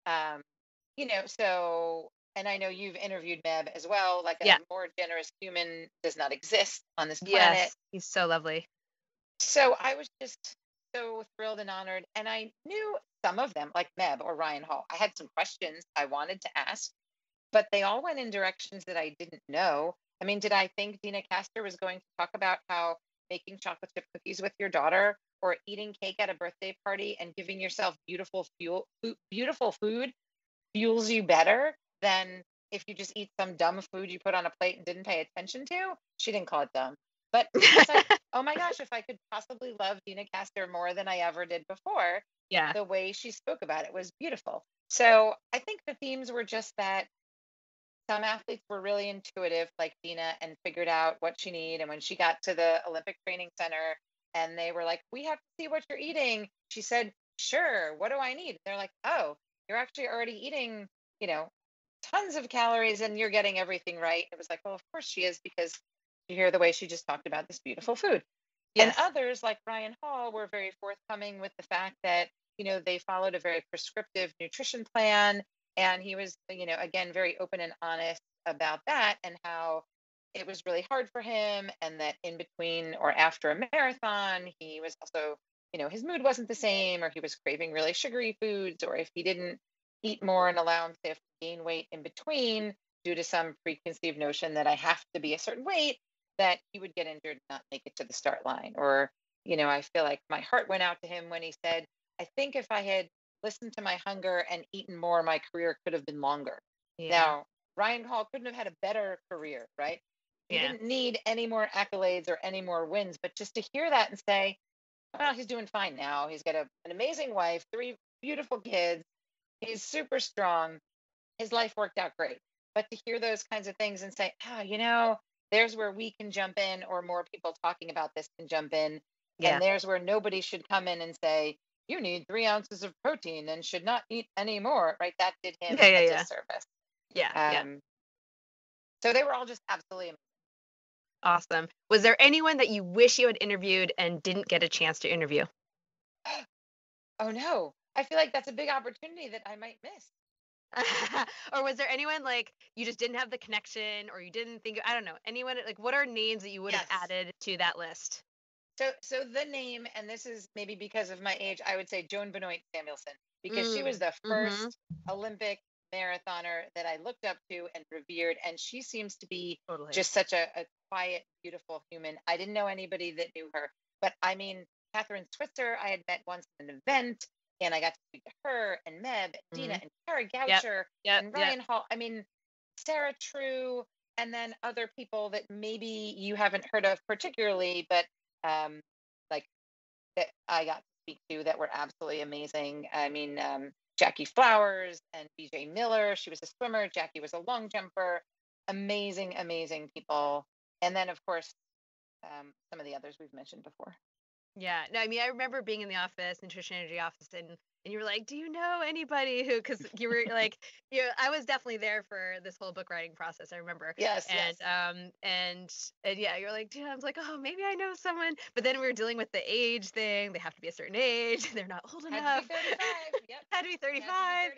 Um, so, and I know you've interviewed Meb as well. Like, a Yeah. more generous human does not exist on this planet. Yes. He's so lovely. So I was just so thrilled and honored. And I knew some of them, like Meb or Ryan Hall. I had some questions I wanted to ask, but they all went in directions that I didn't know. I mean, did I think Dina Castor was going to talk about how making chocolate chip cookies with your daughter or eating cake at a birthday party and giving yourself beautiful food fuels you better than if you just eat some dumb food you put on a plate and didn't pay attention to. She didn't call it dumb, but it's like, oh my gosh, if I could possibly love Dina Castor more than I ever did before, Yeah. the way she spoke about it was beautiful. So I think the themes were just that some athletes were really intuitive, like Dina, and figured out what she needed. And when she got to the Olympic Training Center and they were like, we have to see what you're eating, she said, sure, what do I need? And they're like, oh, you're actually already eating, you know, tons of calories and you're getting everything right. It was like, well, of course she is, because you hear the way she just talked about this beautiful food. And Yes. others, like Ryan Hall, were very forthcoming with the fact that, they followed a very prescriptive nutrition plan. And he was, again, very open and honest about that and how it was really hard for him. And that in between or after a marathon, he was also, his mood wasn't the same, or he was craving really sugary foods, or if he didn't eat more and allow himself to gain weight in between due to some preconceived notion that I have to be a certain weight, that he would get injured and not make it to the start line. Or, I feel like my heart went out to him when he said, I think if I had listened to my hunger and eaten more, my career could have been longer. Yeah. Now, Ryan Hall couldn't have had a better career, right? He Yeah. didn't need any more accolades or any more wins, but just to hear that and say, well, he's doing fine now. He's got an amazing wife, 3 beautiful kids. He's super strong. His life worked out great. But to hear those kinds of things and say, there's where we can jump in, or more people talking about this can jump in. Yeah. And there's where nobody should come in and say, you need 3 ounces of protein and should not eat any more, right? That did him a disservice. Yeah. So they were all just absolutely amazing. Awesome. Was there anyone that you wish you had interviewed and didn't get a chance to interview? Oh no, I feel like that's a big opportunity that I might miss. Or was there anyone like you just didn't have the connection, or you didn't think, I don't know, anyone, like what are names that you would have added to that list? So the name, and this is maybe because of my age, I would say Joan Benoit Samuelson, because she was the first Olympic marathoner that I looked up to and revered. And she seems to be just such a quiet, beautiful human. I didn't know anybody that knew her, but I mean, Catherine Switzer, I had met once at an event, and I got to speak to her and Meb, and Dina, and Tara Goucher, and Ryan Hall. I mean, Sarah True, and then other people that maybe you haven't heard of particularly, but like that I got to speak to that were absolutely amazing. I mean, Jackie Flowers and BJ Miller. She was a swimmer. Jackie was a long jumper. Amazing, amazing people. And then, of course, some of the others we've mentioned before. Yeah. No, I mean, I remember being in the office, Nutrition Energy office, and you were like, do you know anybody who, because you were like, I was definitely there for this whole book writing process, I remember. Yes. And yeah, you're like, dude, I was like, oh, maybe I know someone. But then we were dealing with the age thing. They have to be a certain age. They're not old enough. Had to be 35. Yep. Had to be 35.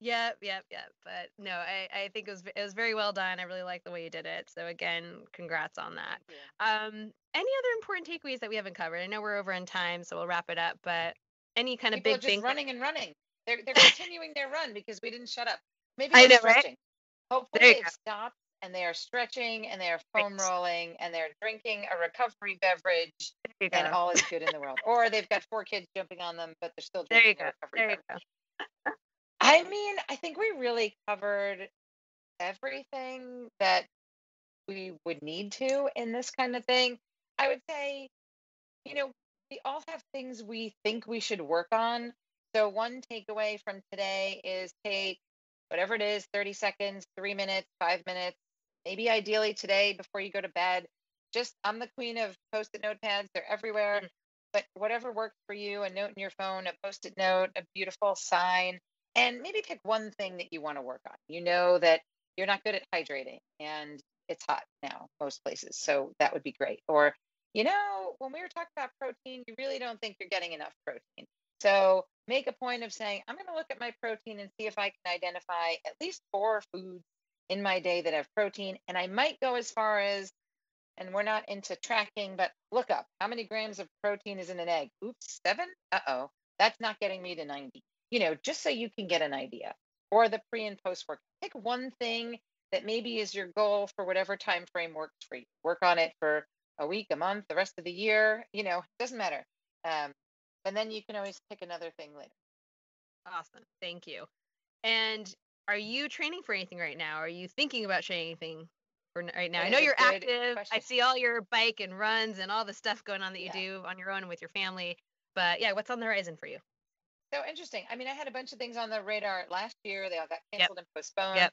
Yep. But no, I think it was very well done. I really like the way you did it. So again, congrats on that. Any other important takeaways that we haven't covered? I know we're over in time, so we'll wrap it up. But any kind People of big thing? Running and running. They're continuing their run because we didn't shut up. Maybe they're stretching. Right? Hopefully they've stopped and they are stretching and they are foam rolling and they're drinking a recovery beverage and all is good in the world. Or they've got 4 kids jumping on them, but they're still drinking a recovery beverage. I mean, I think we really covered everything that we would need to in this kind of thing. I would say, we all have things we think we should work on. So one takeaway from today is take whatever it is, 30 seconds, 3 minutes, 5 minutes, maybe ideally today before you go to bed. I'm the queen of Post-it notepads. They're everywhere. But whatever works for you, a note in your phone, a Post-it note, a beautiful sign, and maybe pick one thing that you want to work on. You know that you're not good at hydrating and it's hot now, most places. So that would be great. Or, when we were talking about protein, you really don't think you're getting enough protein. So make a point of saying, I'm going to look at my protein and see if I can identify at least 4 foods in my day that have protein. And I might go as far as, and we're not into tracking, but look up how many grams of protein is in an egg. Oops, 7? Uh-oh, that's not getting me to 90. Just so you can get an idea. Or the pre and post work. Pick one thing that maybe is your goal for whatever time frame works for you. Work on it for a week, a month, the rest of the year. It doesn't matter. Um, and then you can always pick another thing later. Awesome. Thank you. And are you training for anything right now? Are you thinking about training anything right now? That I know is a you're good active. I question. see all your bike and runs and all the stuff going on that you Yeah. do on your own and with your family. But yeah, what's on the horizon for you? So interesting. I mean, I had a bunch of things on the radar last year. They all got Yep. canceled and postponed. Yep.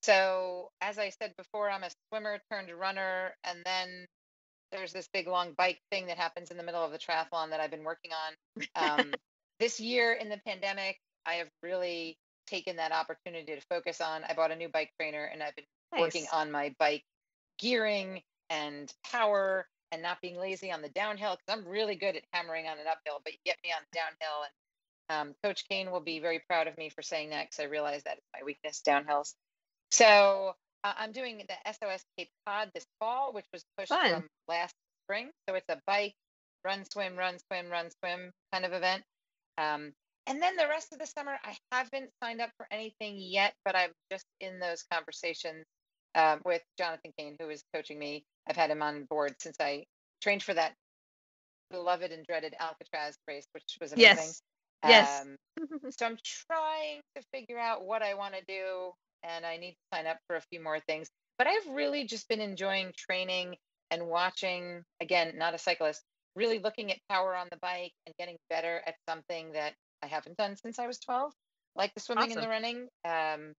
So, as I said before, I'm a swimmer turned runner. And then there's this big long bike thing that happens in the middle of the triathlon that I've been working on. This year in the pandemic, I have really taken that opportunity to focus on. I bought a new bike trainer and I've been working Nice. on my bike gearing and power and not being lazy on the downhill because I'm really good at hammering on an uphill, but you get me on the downhill. And Coach Kane will be very proud of me for saying that because I realize that is my weakness, downhills. So I'm doing the SOS Cape Cod this fall, which was pushed Fun. from last spring. So it's a bike, run, swim, run, swim, run, swim kind of event. Um, and then the rest of the summer, I haven't signed up for anything yet, but I'm just in those conversations with Jonathan Kane, who is coaching me. I've had him on board since I trained for that beloved and dreaded Alcatraz race, which was amazing. Yes. Yes. Um, so I'm trying to figure out what I want to do, and I need to sign up for a few more things. But I've really just been enjoying training and watching, again, not a cyclist, really looking at power on the bike and getting better at something that I haven't done since I was 12, like the swimming and Awesome. the running.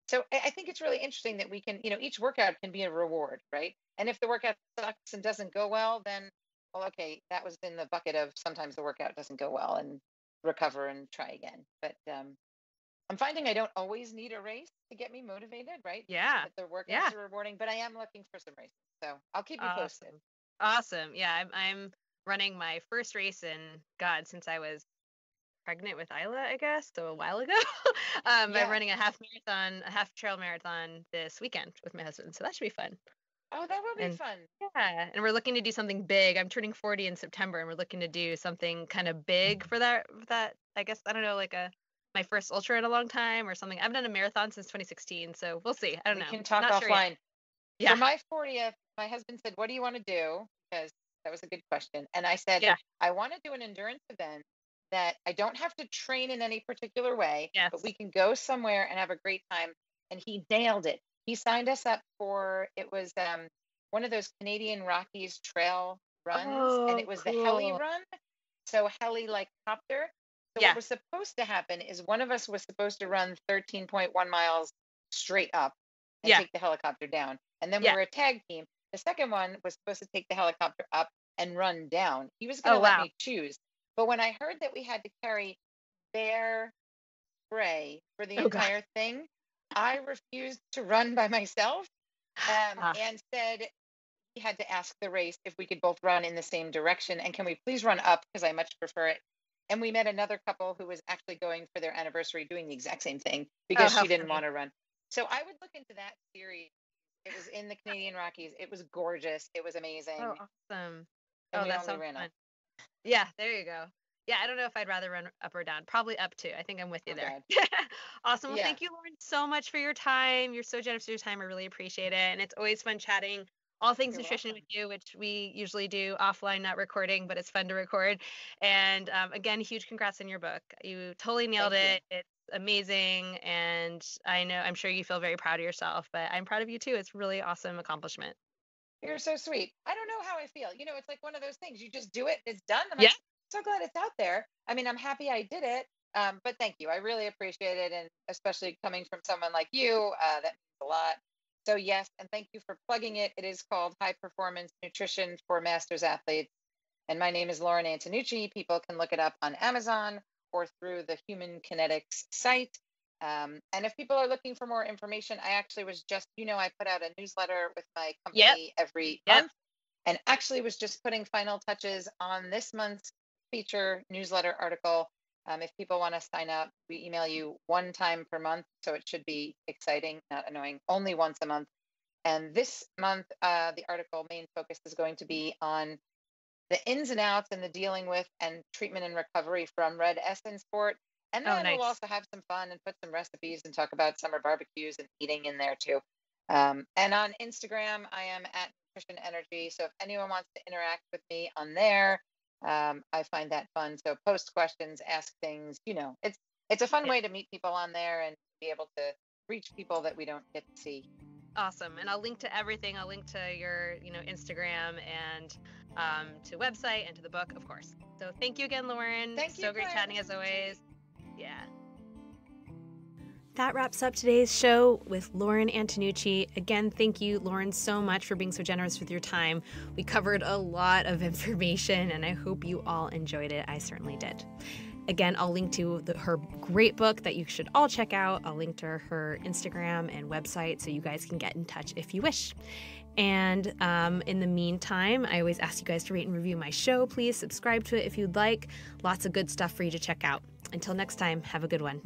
So I think it's really interesting that we can, each workout can be a reward, right? And if the workout sucks and doesn't go well, then, well, okay, that was in the bucket of sometimes the workout doesn't go well and recover and try again. But I'm finding I don't always need a race to get me motivated, right? Yeah. That the Yeah. workouts are rewarding, but I am looking for some races. So I'll keep you posted. Awesome. Awesome. Yeah, I'm running my first race in God since I was pregnant with Isla, I guess, so a while ago. I'm Yeah. running a half trail marathon this weekend with my husband, so that should be fun. Oh, that will be And fun. yeah, and we're looking to do something big. I'm turning 40 in September, and we're looking to do something kind of big for that. I guess I don't know, like a my first ultra in a long time or something. I haven't done a marathon since 2016, so we'll see. I don't We know. can talk Not sure yet. offline. For Yeah. my 40th, my husband said, "What do you want to do?" Because that was a good question. And I said, Yeah. "I want to do an endurance event that I don't have to train in any particular way, but Yes. we can go somewhere and have a great time." And he nailed it. He signed us up for it was one of those Canadian Rockies trail runs, and it Oh, was the heli cool. run. So heli like copter. So what Yeah. was supposed to happen is one of us was supposed to run 13.1 miles straight up and Yeah. take the helicopter down. And then we Yeah. were a tag team. The second one was supposed to take the helicopter up and run down. He was going Oh, to let wow. me choose. But when I heard that we had to carry bear spray for the Oh, God. entire thing, I refused to run by myself Ah, and said he had to ask the race if we could both run in the same direction. And can we please run up? Because I much prefer it. And we met another couple who was actually going for their anniversary doing the exact same thing oh, because how she didn't funny. want to run. So I would look into that series. It was in the Canadian Rockies. It was gorgeous. It was Oh, amazing. awesome. And Oh, we that only sounds ran up. fun. Yeah, there you go. Yeah, I don't know if I'd rather run up or down. Probably up too. I think I'm with you Oh, there. God. Awesome. Well, Yeah. thank you, Lauren, so much for your time. You're so generous with your time. I really appreciate it. And it's always fun chatting all things You're nutrition welcome. with you, which we usually do offline, not recording, but it's fun to record. And again, huge congrats on your book. You totally nailed Thank you. it. It's amazing. And I'm sure you feel very proud of yourself, but I'm proud of you too. It's really awesome accomplishment. You're so sweet. I don't know how I feel. It's like one of those things. You just do it, it's done. I'm Yeah. like, so glad it's out there. I mean, I'm happy I did it. But thank you. I really appreciate it. And especially coming from someone like you, that means a lot. So, yes. And thank you for plugging it. It is called High Performance Nutrition for Masters Athletes. And my name is Lauren Antonucci. People can look it up on Amazon or through the Human Kinetics site. And if people are looking for more information, I actually was just, I put out a newsletter with my Yep. company every Yep. month and actually was just putting final touches on this month's feature newsletter article. If people want to sign up, we email you one time per month. So it should be exciting, not annoying, only once a month. And this month, the article main focus is going to be on the ins and outs and the dealing with and treatment and recovery from red S in sport. And Oh, then we'll nice. also have some fun and put some recipes and talk about summer barbecues and eating in there too. And on Instagram, I am at Nutrition Energy. So if anyone wants to interact with me on there, I find that fun. So post questions, ask things. It's a fun Yeah. way to meet people on there and be able to reach people that we don't get to see. Awesome. And I'll link to everything. I'll link to your, Instagram and to website and to the book, of course. So thank you again, Lauren. Thank you, So great Claire. chatting This as was great. always. Yeah. That wraps up today's show with Lauren Antonucci. Again, thank you, Lauren, so much for being so generous with your time. We covered a lot of information, and I hope you all enjoyed it. I certainly did. Again, I'll link to her great book that you should all check out. I'll link to her Instagram and website so you guys can get in touch if you wish. And in the meantime, I always ask you guys to rate and review my show. Please subscribe to it if you'd like. Lots of good stuff for you to check out. Until next time, have a good one.